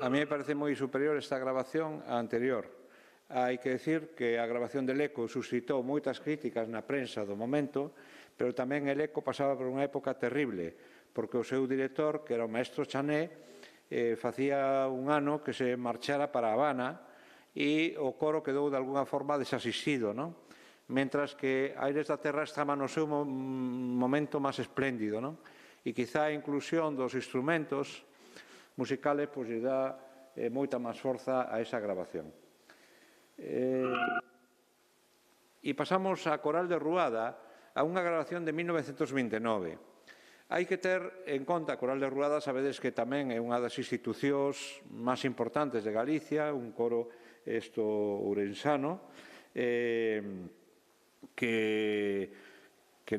A mí me parece moi superior esta grabación á anterior. Hai que decir que a grabación del Eco suscitou moitas críticas na prensa do momento, pero tamén el Eco pasaba por unha época terrible, porque o seu director, que era o maestro Chané, facía un ano que se marchara para Habana e o coro quedou de alguna forma desasistido, non? Mentras que Aires da Terra estaba no seu momento máis espléndido, non? E quizá a inclusión dos instrumentos musicales pois lle dá moita máis forza a esa grabación. E pasamos a Coral de Ruada, a unha grabación de 1929. Hai que ter en conta, a Coral de Ruada, sabedes que tamén é unha das institucións máis importantes de Galicia, un coro ourensano, que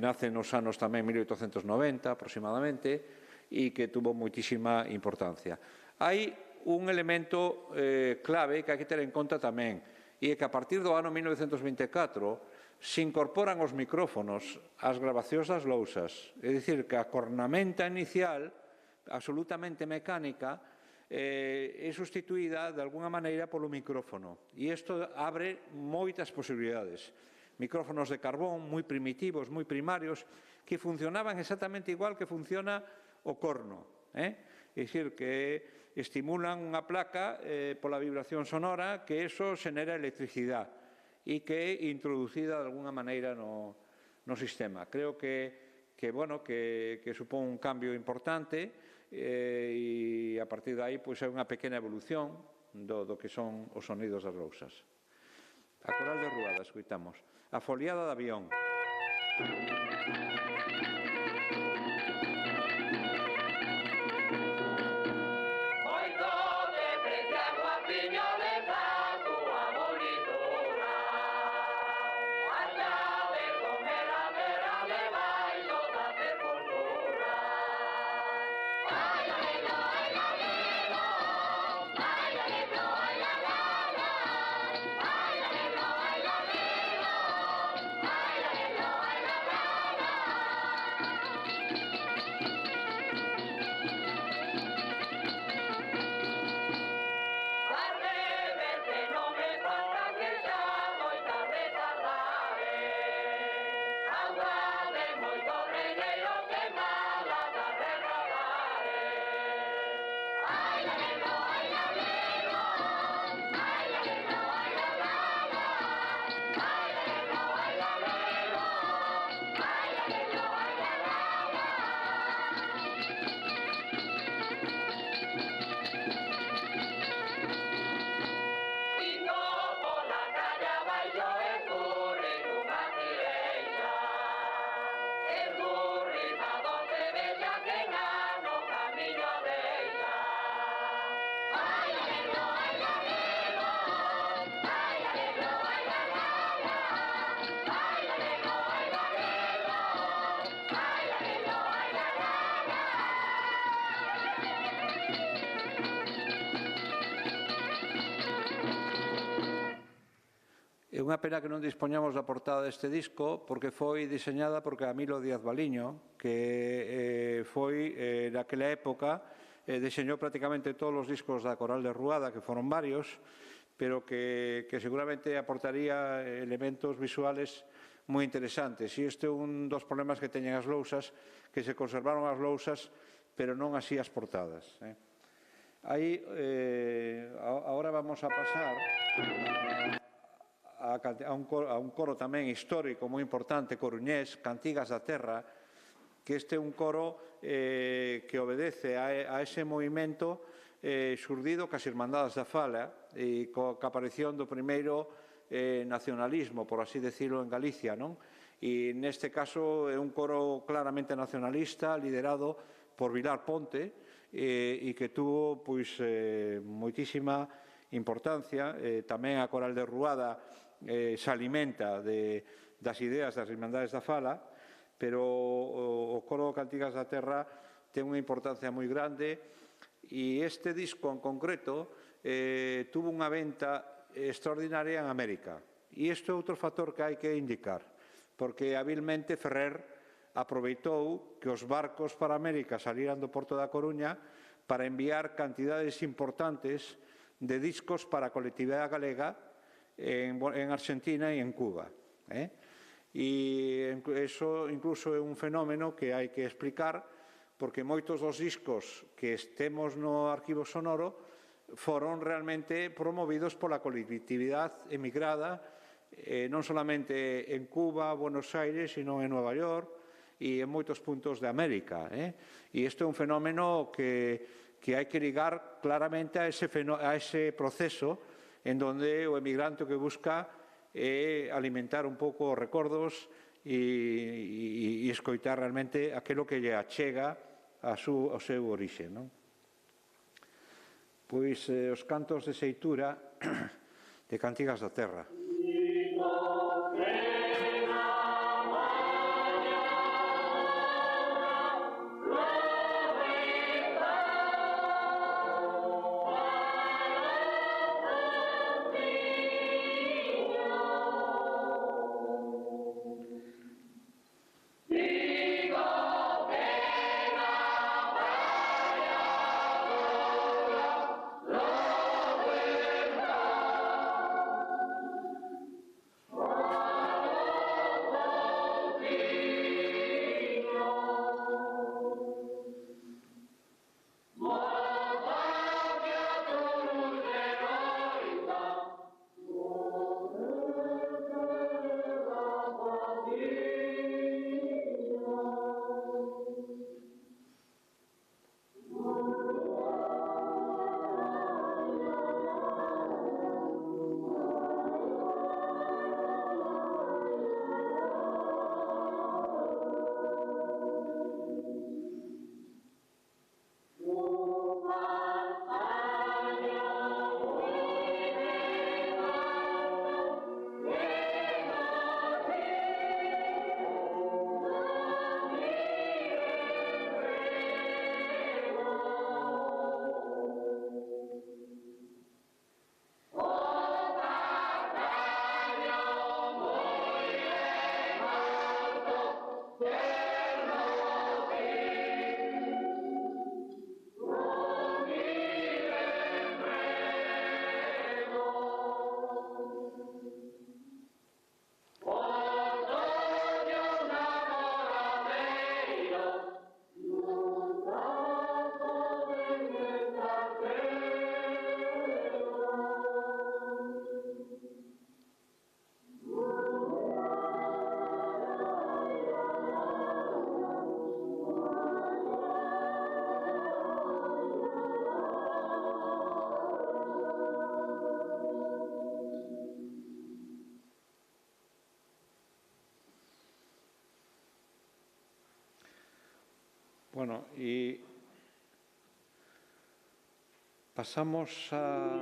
nace nos anos tamén 1890 aproximadamente e que tuvo moitísima importancia. Hai un elemento clave que hai que ter en conta tamén, e é que a partir do ano 1924 se incorporan os micrófonos ás grabacións das lousas. É dicir, que a cornamenta inicial, absolutamente mecánica, é sustituída de alguna maneira polo micrófono. E isto abre moitas posibilidades. Micrófonos de carbón moi primitivos, moi primarios, que funcionaban exactamente igual que funciona o corno. É dicir, que estimulan unha placa pola vibración sonora, que eso xenera electricidade e que é introducida de alguna maneira no sistema. Creo que supón un cambio importante e a partir de aí é unha pequena evolución do que son os sonidos das lousas. A Coral de Ruada, escoitamos. A foliada de avión. É unha pena que non dispoñamos da portada deste disco porque foi diseñada por Camilo Díaz Baliño, que foi, naquela época, diseñou prácticamente todos os discos da Coral de Ruada, que foron varios, pero que seguramente aportaría elementos visuales moi interesantes. E este é un dos problemas que teñen as lousas, que se conservaron as lousas, pero non así as portadas. Aí, agora vamos a pasar a un coro tamén histórico moi importante, coruñés, Cantigas da Terra, que este é un coro que obedece a ese movimento xurdido cas Irmandades da Fala e coa aparición do primeiro nacionalismo, por así decirlo, en Galicia, non? E neste caso é un coro claramente nacionalista, liderado por Vilar Ponte, e que tuvo moitísima importancia. Tamén a Coral de Ruada se alimenta das ideas das Irmandades da Fala, pero o coro Cantigas da Terra ten unha importancia moi grande e este disco en concreto tuvo unha venta extraordinaria en América. E isto é outro factor que hai que indicar, porque habilmente Ferrer aproveitou que os barcos para América salíran do Porto da Coruña para enviar cantidades importantes de discos para a colectividade galega en Argentina e en Cuba. E iso incluso é un fenómeno que hai que explicar, porque moitos dos discos que temos no arquivo sonoro foron realmente promovidos pola colectividade emigrada, non solamente en Cuba, Buenos Aires, sino en Nova York e en moitos puntos de América. E isto é un fenómeno que hai que ligar claramente a ese proceso en donde o emigrante que busca é alimentar un pouco os recordos e escoitar realmente aquilo que lle achega ao seu orixe. Pois os cantos de Seitura de Cantigas da Terra. Bueno, y pasamos a...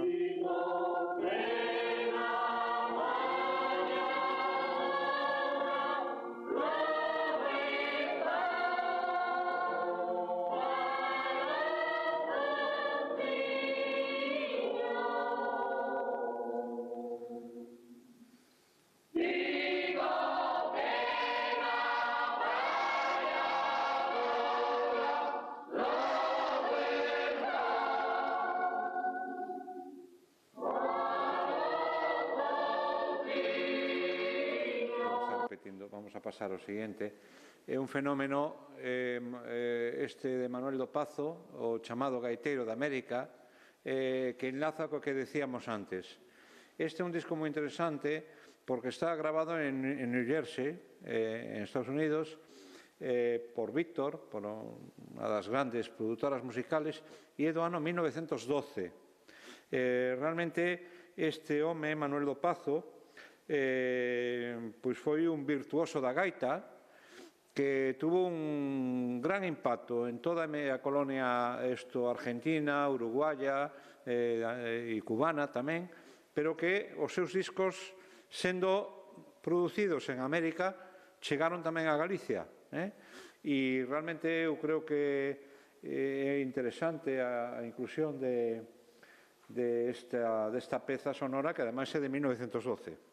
Vamos a pasar ao seguinte. É un fenómeno este de Manuel do Pazo, o chamado gaiteiro de América, que enlaza co que decíamos antes. Este é un disco moi interesante porque está grabado en New Jersey, en Estados Unidos, por Víctor, por unha das grandes produtoras musicales, e é do ano 1912. Realmente este home, Manuel do Pazo, pois foi un virtuoso da gaita que tuvo un gran impacto en toda a colonia argentina, uruguaya e cubana tamén, pero que os seus discos, sendo producidos en América, chegaron tamén a Galicia. E realmente eu creo que é interesante a inclusión desta peza sonora, que ademais é de 1912.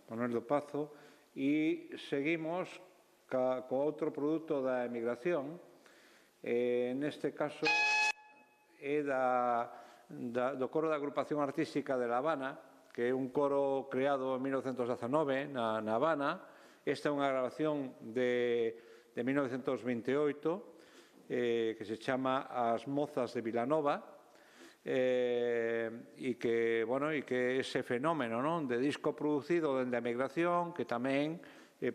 Manuel do Pazo, e seguimos co outro produto da emigración, neste caso é do coro da Agrupación Artística de La Habana, que é un coro creado en 1919 na Habana. Esta é unha grabación de 1928 que se chama As Mozas de Vilanova, e que ese fenómeno de disco producido dende a emigración, que tamén,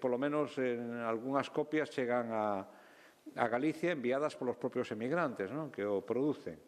polo menos en algunhas copias, chegan a Galicia enviadas polos propios emigrantes que o producen.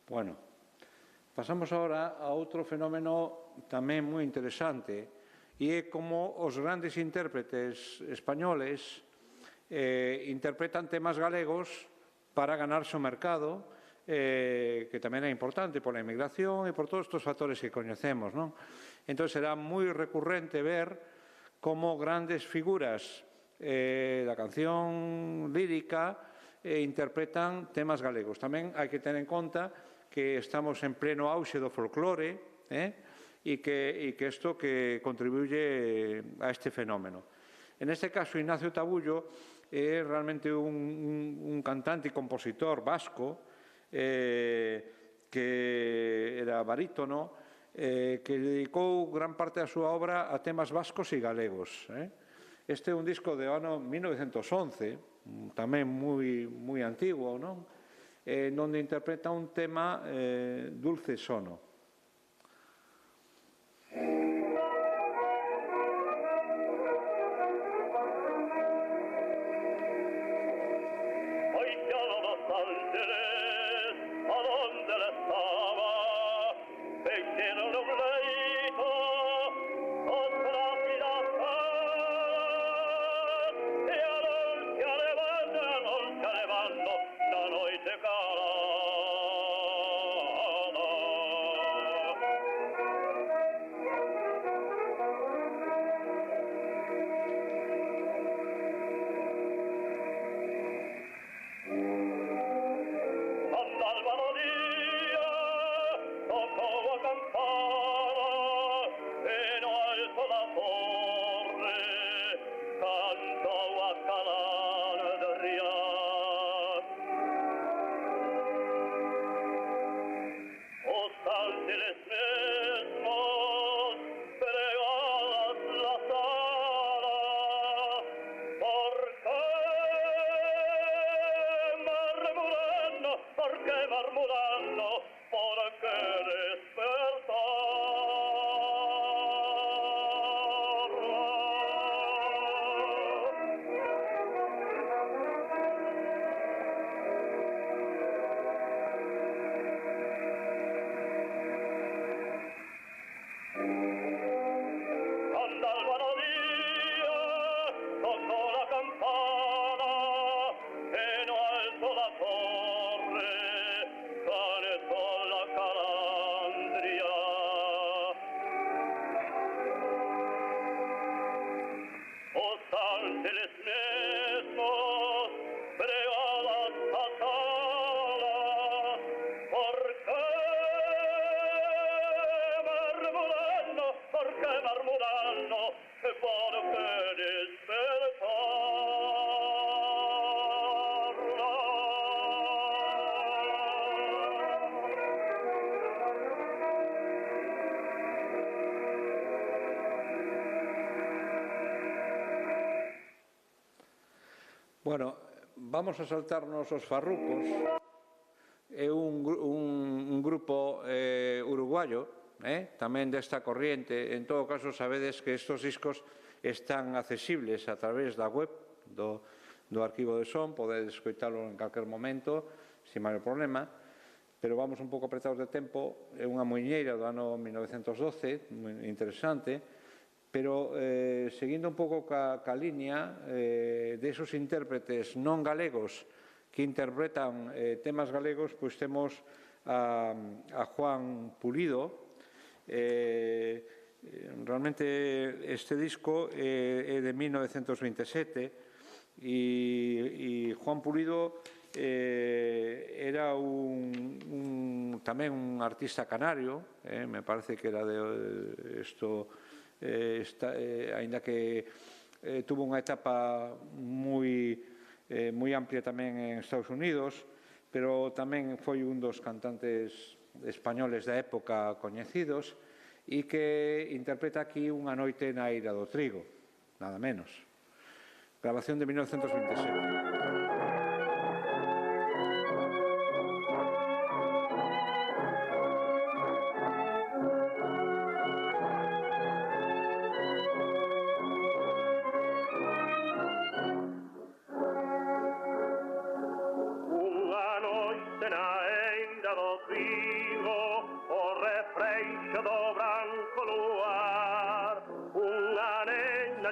Bueno, pasamos ahora a outro fenómeno tamén moi interesante, e é como os grandes intérpretes españoles interpretan temas galegos para ganarse o mercado, que tamén é importante pola inmigración e por todos estes factores que coñecemos, non? Entón será moi recurrente ver como grandes figuras da canción lírica interpretan temas galegos. Tamén hai que ter en conta que estamos en pleno auxe do folclore e que isto que contribuye a este fenómeno. En este caso, Ignacio Tabullo é realmente un cantante e compositor vasco que era barítono, que dedicou gran parte da súa obra a temas vascos e galegos. Este é un disco de ano 1911, tamén moi antigo, non? Onde interpreta un tema Dulce Sono. Hoy ya no los ángeles, ¿a dónde les estaba? Bueno, vamos a saltarnos os farrucos. É un grupo uruguayo, tamén desta corriente. En todo caso, sabedes que estes discos están accesibles a través da web do arquivo de son, podedes escoitalo en calquer momento, sin maior problema, pero vamos un pouco apretados de tempo. É unha muiñeira do ano 1912, moi interesante, pero seguindo un pouco ca liña desos intérpretes non galegos que interpretan temas galegos, pois temos a Juan Pulido. Realmente este disco é de 1927 e Juan Pulido era tamén un artista canario, me parece que era de isto, aínda que tuvo unha etapa moi amplia tamén en Estados Unidos, pero tamén foi un dos cantantes españoles da época coñecidos e que interpreta aquí Unha noite na eira do trigo, nada menos. Grabación de 1927.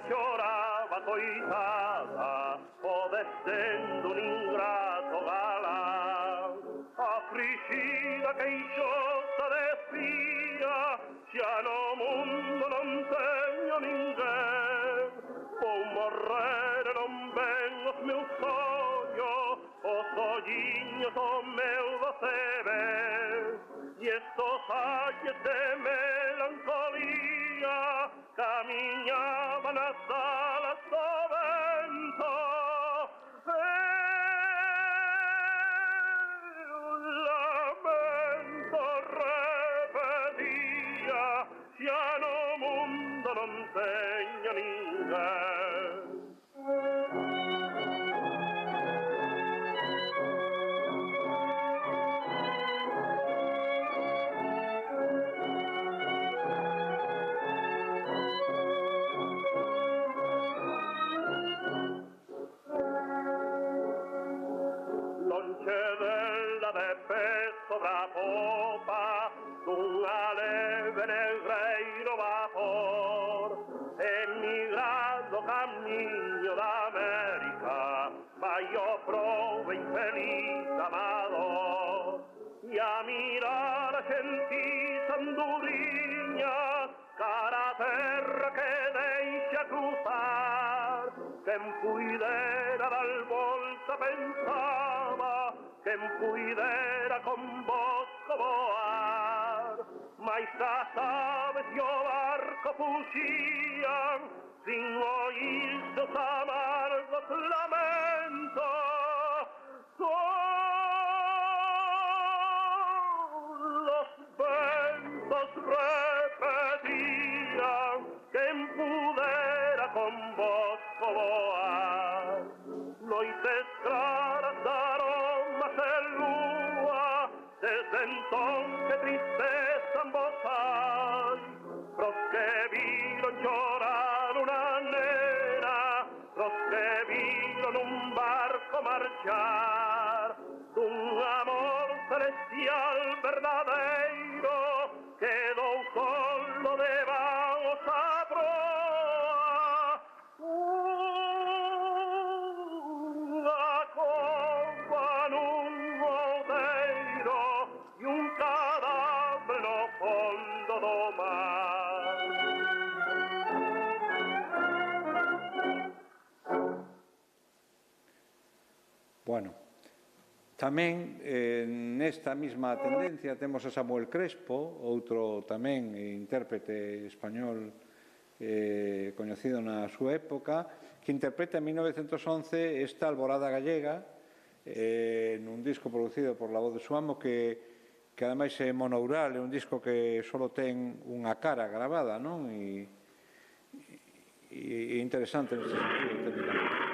Choraba coitada, o descendo un ingrato galán. Afligida queixosa decía, xa no mundo non teño ninguén. Vou morrer e non ven os meus ollos, os olliños o meu doce ben. E estos aires de melancolía camiñaban as alas do vento. Lamento repetía, xa no mundo non teño ninguén. Sobre a popa dunha leve negreiro vapor, emigrando camiño da América, vai o probe infeliz amador. E a mirar a xentís anduriñas cara a terra que deixa cruzar, quen puidera dar volta pensaba, quen puidera con Bosco voar, mais as aves e o barco fuxían sin oír seus amargos lamentos. Los ventos repetían, quen pudera con Bosco voar, noites claras aromas e lúa, desde entón que tristeza en vos hai, pros que viron llorar unha nena, pros que viron un barco marchar, dun amor celestial verdadeiro, quedou solo debaos a proa. Unha copa nun outeiro e un cadáver no fondo do mar. Bueno, tamén nesta mesma tendencia temos a Samuel Crespo, outro tamén intérprete español coñecido na súa época, que interpreta en 1911 esta Alborada Gallega, nun disco producido por La Voz de su Amo, que ademais é monoural, é un disco que só ten unha cara grabada, non? E interesante neste sentido técnicamente.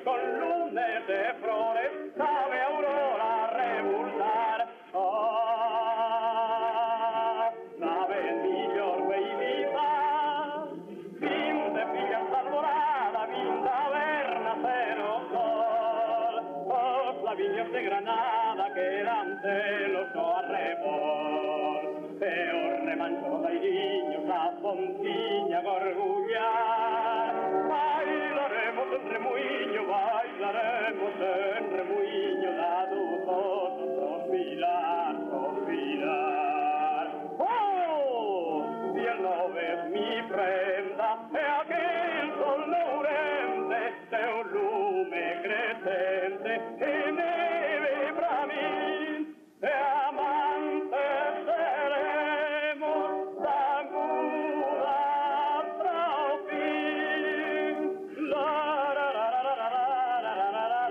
con lunes de flores sabe aurora rebusar. Sabe millor beidita, fin de pillas alborada, vinda ver nacer o sol. Os labios de Granada quedan celos o arrebol, peor remancho bailiños a Fontiña gorgullar. Bailaremos en remuiño, daduzosos suspirar, suspirar. ¡Oh! Si el no ves mi prenda, e aquel sol laurente de un lume crescente, e neve pra mí, e amantes seremos tan muda hasta el fin. La la la la la la la la la la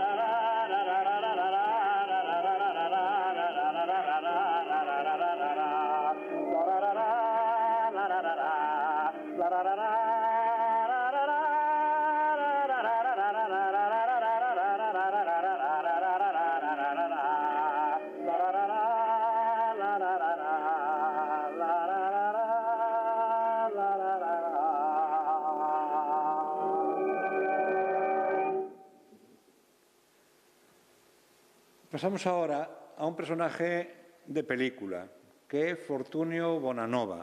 Pasamos ahora a un personaje de película, que é Fortunio Bonanova.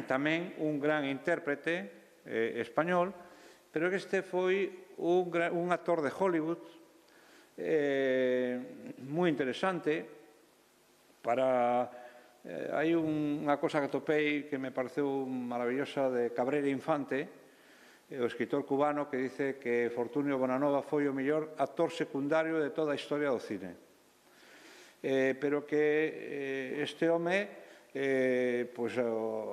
Tamén un gran intérprete español, pero que este foi un actor de Hollywood moi interesante. Hai unha cosa que atopei que me pareceu maravillosa de Cabrera Infante, o escritor cubano, que dice que Fortunio Bonanova foi o mellor actor secundario de toda a historia do cine. Pero que este home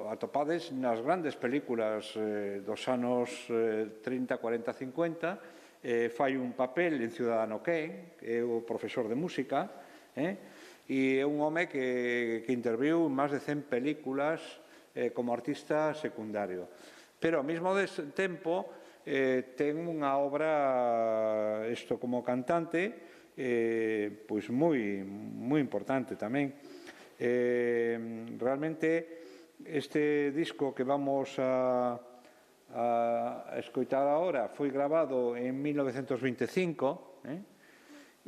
atopades nas grandes películas dos anos 30, 40, 50, fai un papel en Ciudadano Kane, que é o profesor de música, e é un home que interviu en máis de 100 películas como artista secundario. Pero ao mesmo tempo ten unha obra como cantante pois moi importante tamén. Realmente este disco que vamos a escoitar agora foi grabado en 1925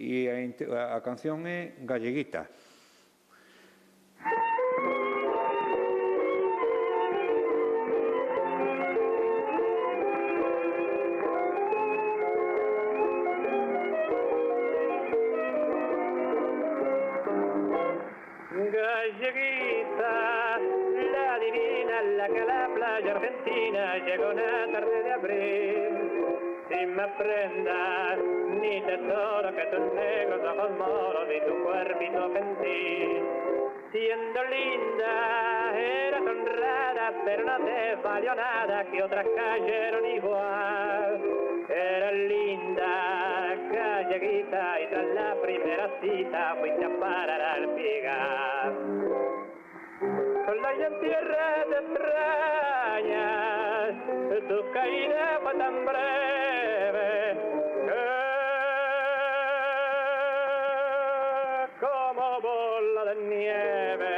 e a canción é Galleguita. Galleguita, la divina, la que a la playa argentina llegó una tarde de abril, sin más prendas ni tesoro que tus negros ojos moros y tu cuerpito gentil. Siendo linda, eras honrada, pero no te valió nada que otras cayeron igual. Eras linda, galleguita, y tras la primera cita fuiste a parar al Pigar. Sola y en tierra te extrañas, tu caída fue tan breve que como bola de nieve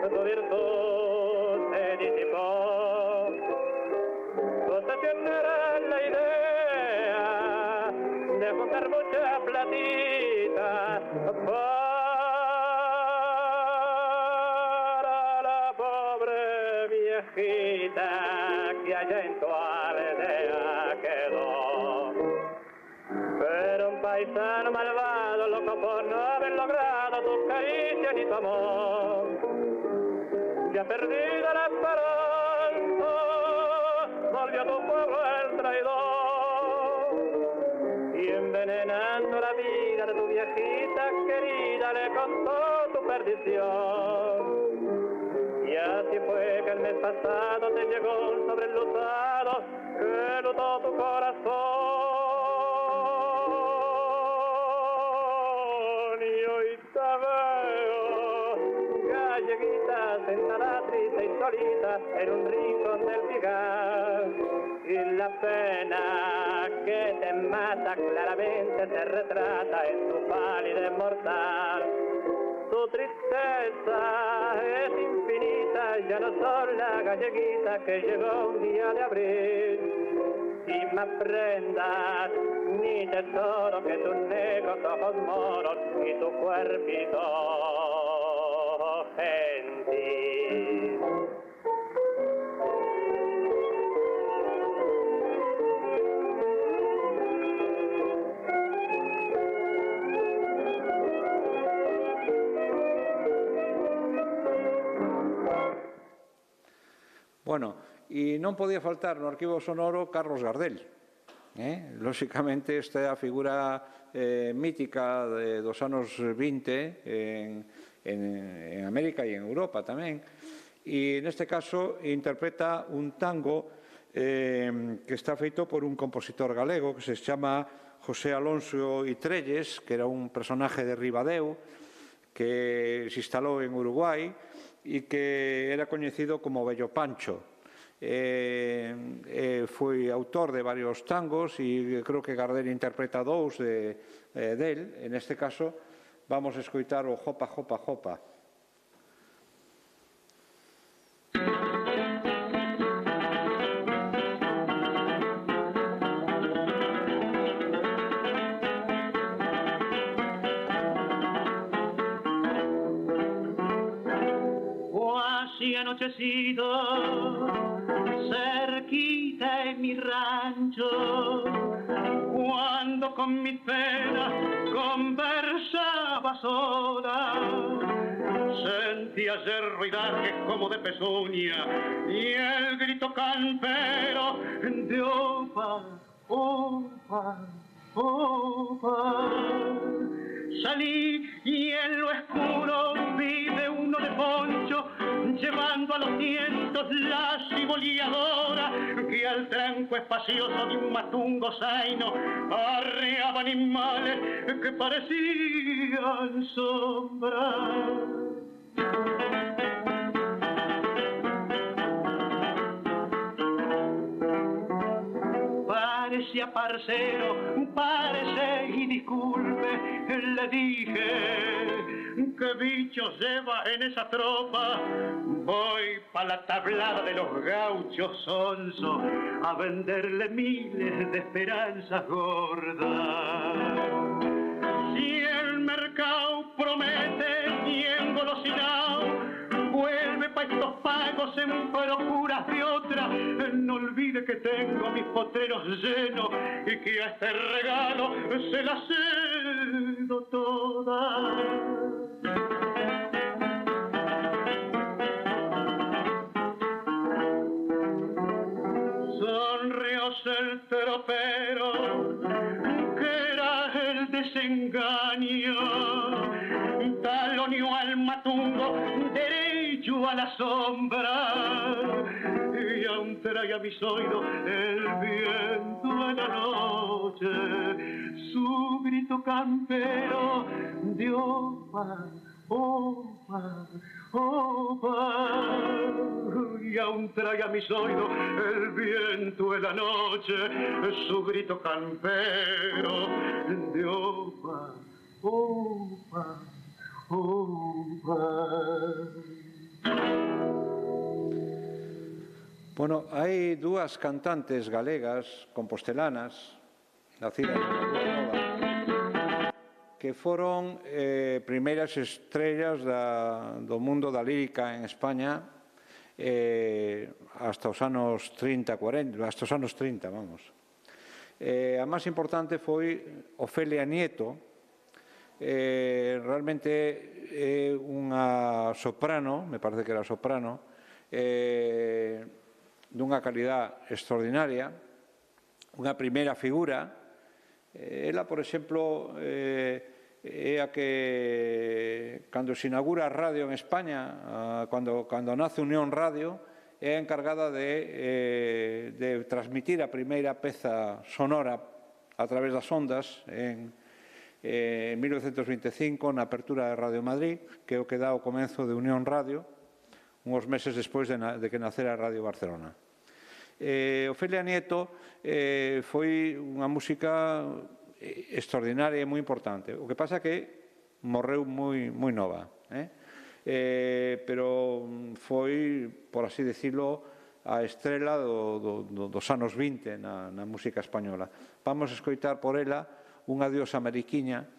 tu virtud se disipó. Tu obsesión era la idea de juntar mucha platita para la pobre viejita que allá en tu aldea quedó. Pero un paisano malvado, loco por no haber logrado tus caricias ni tu amor, ya perdido la esperanza, volvió a tu pueblo el traidor, y envenenando la vida de tu viejita querida le contó tu perdición. Y así fue que el mes pasado te llegó un sobrelutado que lutó tu corazón. Y hoy te veo, galleguita, sentada triste y solita en un rincón del Pigar, y la pena que te mata claramente se retrata en tu pálida mortal. Tu tristeza es infinita, ya no son la galleguita que llegó un día de abril. Sin más prendas ni tesoro que tus negros ojos moros y tu cuerpito gentil. Bueno, e non podía faltar no arquivo sonoro Carlos Gardel. Lóxicamente, esta é a figura mítica dos anos 20 en América e en Europa tamén. E neste caso interpreta un tango que está feito por un compositor galego que se chama José Alonso Itrelles, que era un personaje de Ribadeo que se instalou en Uruguai e que era coñecido como Vello Pancho. Foi autor de varios tangos e creo que Gardel interpreta dous del. En este caso vamos a escoitar o Jopa, Jopa, Jopa. Anochecido, cerquita en mi rancho, cuando con mi pena conversaba sola, sentía ese ruidaje como de pezuña y el grito campero de opa, opa, opa. Salí y en lo oscuro vi de uno de poncho, llevando a los cientos la ciboleadora, que al tranco espacioso de un matungo zaino arreaba animales que parecían sombras. Parecía parcero, parece y disculpe, le dije, ¿qué bichos lleva en esa tropa? Voy pa' la tablada de los gauchos sonsos a venderle miles de esperanzas gordas. Si el mercado promete y engolosinado vuelve pa' estos pagos en procuras de otra, no olvide que tengo mis potreros llenos y que a este regalo se las cedo todas. Sonrióse el tropero, que era el desengaño, taloneó al matungo derecho a la sombra, y aún trae a mis oídos el viento en la noche, su grito campero de opa, opa, opa, y aún trae a mis oídos el viento en la noche, su grito campero de opa, opa, opa. Bueno, hai dúas cantantes galegas, compostelanas, nacidas en Nova, que foron primeiras estrellas do mundo da lírica en España hasta os anos 30, 40, hasta os anos 30, vamos. A máis importante foi Ofelia Nieto, realmente é unha soprano, me parece que era soprano, dunha calidad extraordinaria, unha primeira figura. Ela, por exemplo, é a que, cando se inaugura a radio en España, cando nace Unión Radio, é a encargada de transmitir a primeira peza sonora a través das ondas en 1925, na apertura de Radio Madrid, que é o que dá o comenzo de Unión Radio, uns meses despois de que nacera a Radio Barcelona. Ofelia Nieto foi unha música extraordinaria e moi importante. O que pasa que morreu moi nova, pero foi, por así decirlo, a estrela dos anos 20 na música española. Vamos a escoitar por ela unha diosa mariquiña.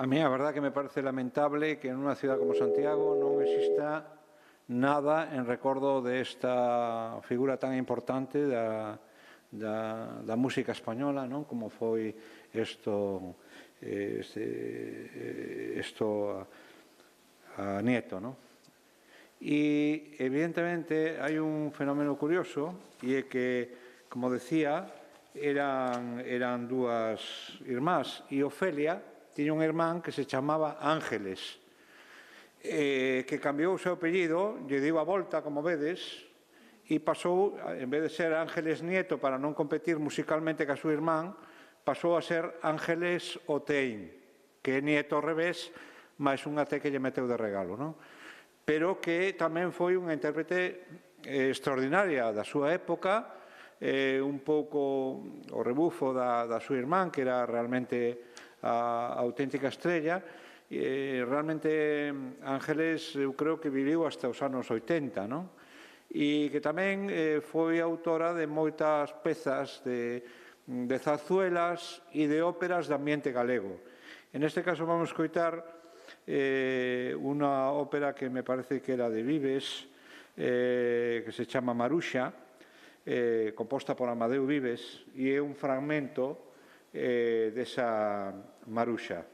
A mí a verdad que me parece lamentable que en unha ciudad como Santiago non exista nada en recordo desta figura tan importante da música española, non? Como foi isto a Nieto, non? E, evidentemente, hai un fenómeno curioso, e é que, como decía, eran dúas irmás, e Ofelia tiña un irmán que se chamaba Ángeles, que cambiou o seu apellido, lle deu a volta, como vedes, e pasou, en vez de ser Ángeles Nieto para non competir musicalmente ca súa irmán, pasou a ser Ángeles Otein, que é nieto ao revés, máis unha T que lle meteu de regalo, non? Pero que tamén foi unha intérprete extraordinaria da súa época, un pouco o rebufo da súa irmán, que era realmente a auténtica estrella. Realmente Ángeles, eu creo que viviu hasta os anos 80, non? E que tamén foi autora de moitas pezas de zarzuelas e de óperas de ambiente galego. En este caso vamos a escoitar unha ópera que me parece que era de Vives, que se chama Maruxa, composta por Amadeu Vives, e é un fragmento desa Maruxa.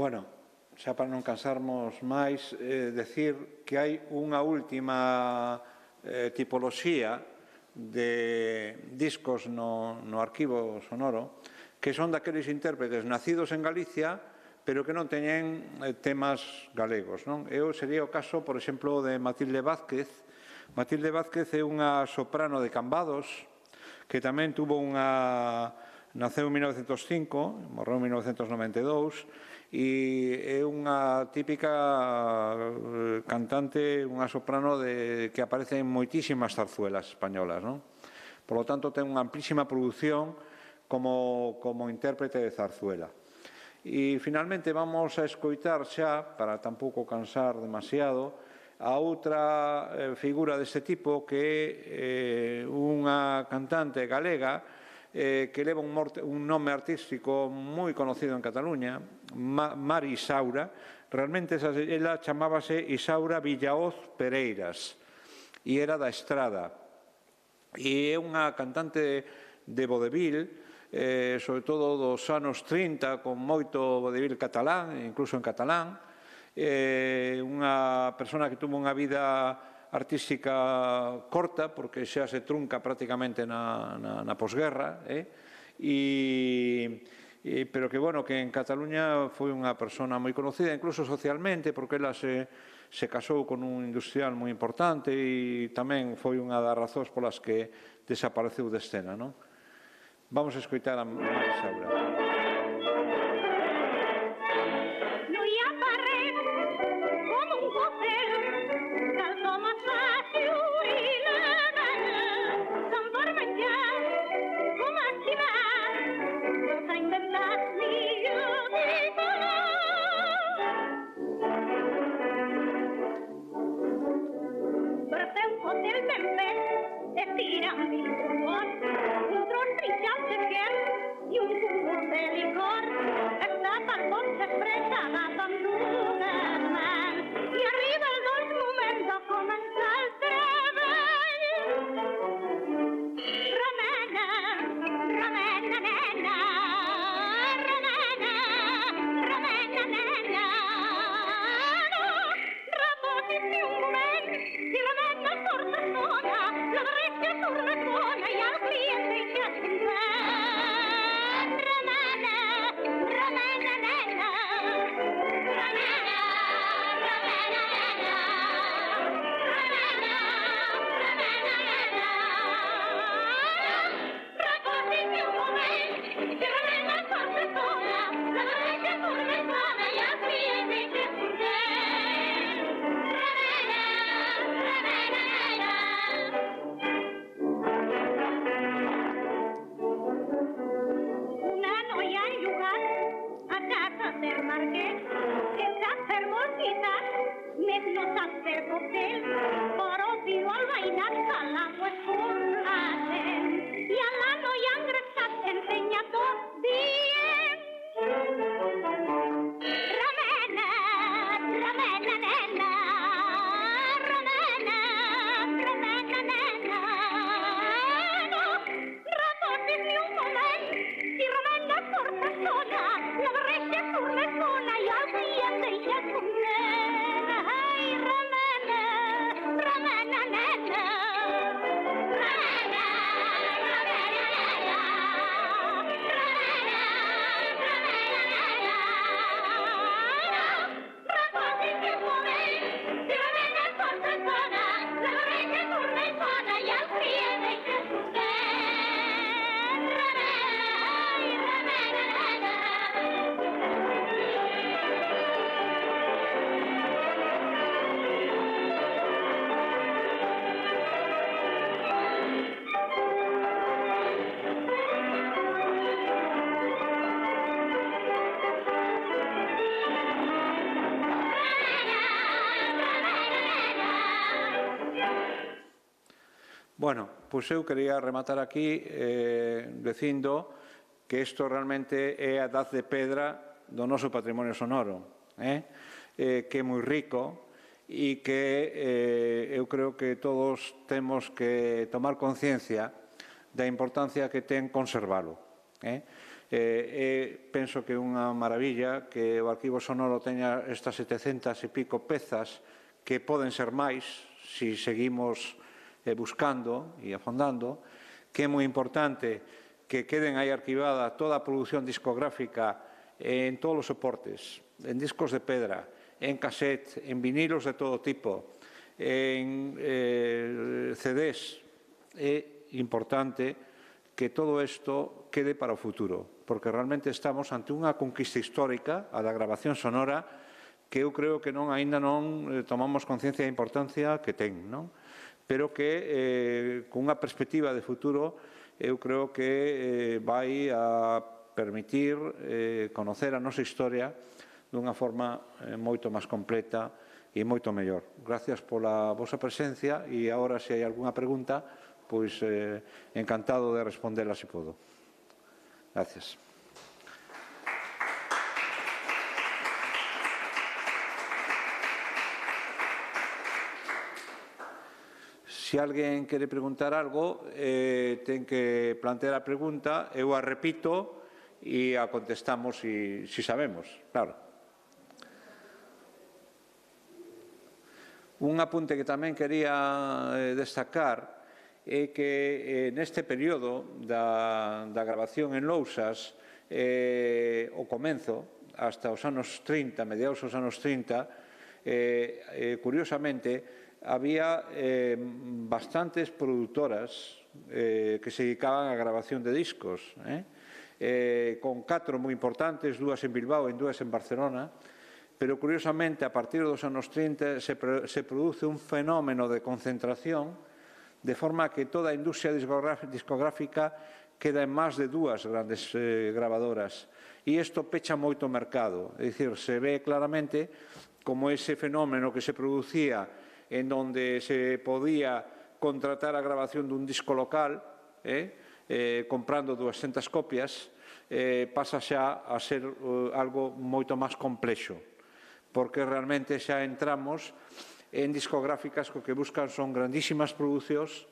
Bueno, xa para non cansarmos máis, decir que hai unha última tipoloxía de discos no arquivo sonoro que son daqueles intérpretes nacidos en Galicia pero que non teñen temas galegos, non? Sería o caso, por exemplo, de Matilde Vázquez. Matilde Vázquez é unha soprano de Cambados, que tamén naceu en 1905, morreu en 1992, e é unha típica cantante, unha soprano que aparece en moitísimas zarzuelas españolas, non? Por lo tanto, ten unha amplísima produción como intérprete de zarzuela. E, finalmente, vamos a escoitar xa, para tampouco cansar demasiado, a outra figura deste tipo, que é unha cantante galega que leva un nome artístico moi conocido en Cataluña, Mari Isaura. Realmente ela chamábase Isaura Villaoz Pereiras e era da Estrada. E é unha cantante de vodevil, sobre todo dos anos 30, con moito vodevil catalán, incluso en catalán. Unha persona que tuvo unha vida artística corta, porque xa se trunca prácticamente na posguerra, pero que, bueno, que en Cataluña foi unha persona moi conocida, incluso socialmente, porque ela se casou con un industrial moi importante e tamén foi unha das razóns polas que desapareceu de escena, non? Vamos a escoitar a Mari Isaura. Bueno, pois eu quería rematar aquí dicindo que isto realmente é a daz de pedra do noso patrimonio sonoro, que é moi rico e que eu creo que todos temos que tomar conciencia da importancia que ten conservalo. Penso que é unha maravilla que o arquivo sonoro teña estas 700 e pico pezas, que poden ser máis se seguimos buscando e afondando, que é moi importante que queden aí arquivada toda a produción discográfica en todos os soportes, en discos de pedra, en cassette, en vinilos de todo tipo, en CDs. É importante que todo isto quede para o futuro, porque realmente estamos ante unha conquista histórica, a da grabación sonora, que eu creo que aínda non tomamos conciencia da importancia que ten, non? Pero que, con unha perspectiva de futuro, eu creo que vai a permitir conocer a nosa historia dunha forma moito máis completa e moito mellor. Gracias pola vosa presencia e agora, se hai algunha pregunta, pois encantado de respondela se podo. Gracias. Se alguén quere preguntar algo, ten que plantear a pregunta, eu a repito e a contestamos se sabemos, claro. Un apunte que tamén quería destacar é que neste período da grabación en lousas, o comenzo, hasta os anos 30, mediados dos anos 30, curiosamente, había bastantes produtoras que se dedicaban á grabación de discos, con 4 moi importantes, 2 en Bilbao e 2 en Barcelona, pero curiosamente, a partir dos anos 30 se produce un fenómeno de concentración, de forma que toda a industria discográfica queda en máis de 2 grandes grabadoras. E isto pecha moito o mercado, é dicir, se ve claramente como ese fenómeno que se producía en donde se podía contratar a grabación dun disco local, comprando 200 copias, pasa xa a ser algo moito máis complexo, porque realmente xa entramos en discográficas que o que buscan son grandísimas producións,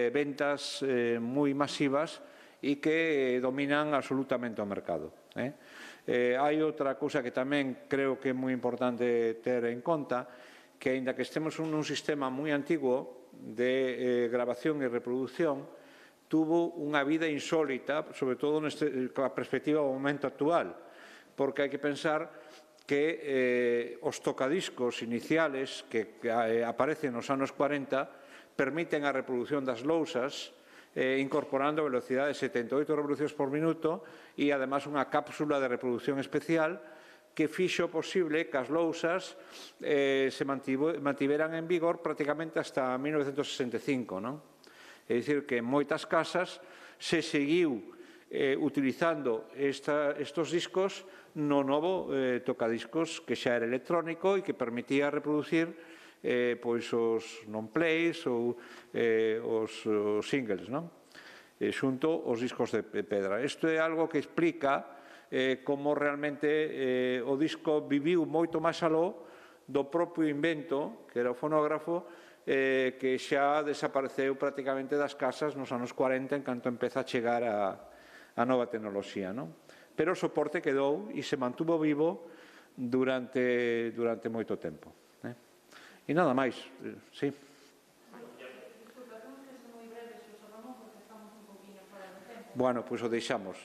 ventas moi masivas e que dominan absolutamente o mercado. Hai outra cousa que tamén creo que é moi importante ter en conta, que, aínda que estemos nun sistema moi antigo de grabación e reproducción, tuvo unha vida insólita, sobre todo coa perspectiva do momento actual, porque hai que pensar que os tocadiscos iniciales que aparecen nos anos 40 permiten a reproducción das lousas, incorporando a velocidade de 78 revolucións por minuto e, además, unha cápsula de reproducción especial que fixo posible que as lousas se mantiveran en vigor prácticamente hasta 1965, non? É dicir, que en moitas casas se seguiu utilizando estos discos no novo tocadiscos que xa era electrónico e que permitía reproducir pois os non-plays ou os singles, non? Xunto os discos de pedra. Isto é algo que explica como realmente o disco viviu moito máis aló do propio invento, que era o fonógrafo, que xa desapareceu prácticamente das casas nos anos 40, en canto empeza a chegar a nova tecnoloxía, non? Pero o soporte quedou e se mantuvo vivo durante moito tempo. E nada máis, sí. Bueno, pois o deixamos.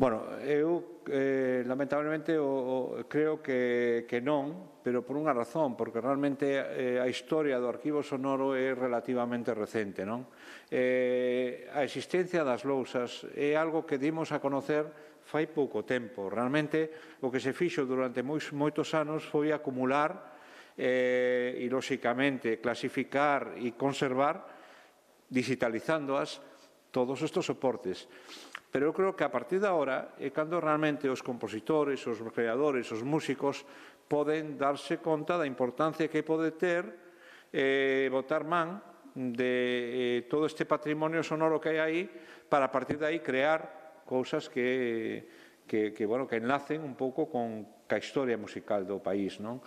Bueno, eu lamentablemente creo que non, pero por unha razón, porque realmente a historia do arquivo sonoro é relativamente recente, non? A existencia das lousas é algo que dimos a conocer fai pouco tempo. Realmente o que se fixo durante moitos anos foi acumular e, lóxicamente, clasificar e conservar, digitalizándoas, todos estes soportes. Pero eu creo que a partir de agora é cando realmente os compositores, os creadores, os músicos poden darse conta da importancia que pode ter botar man de todo este patrimonio sonoro que hai aí para a partir de aí crear cousas que enlacen un pouco con a historia musical do país, non?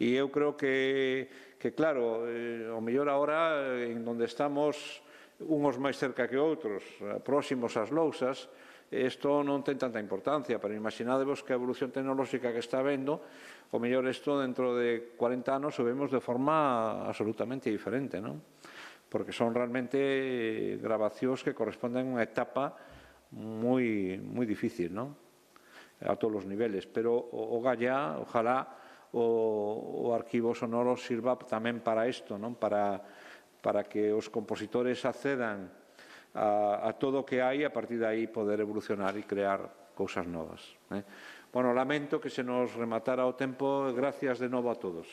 E eu creo que claro, o mellor agora en onde estamos uns máis cerca que outros, próximos ás lousas, isto non ten tanta importancia, pero imaginadevos que a evolución tecnolóxica que está vendo, o mellor isto dentro de 40 anos o vemos de forma absolutamente diferente, non? Porque son realmente grabacións que corresponden a unha etapa moi difícil, non? A todos os niveles, pero o gallá, ojalá o arquivo sonoro sirva tamén para isto, non? Para que os compositores accedan a todo o que hai e a partir de aí poder evolucionar e crear cousas novas. Bueno, lamento que se nos rematara o tempo, gracias de novo a todos.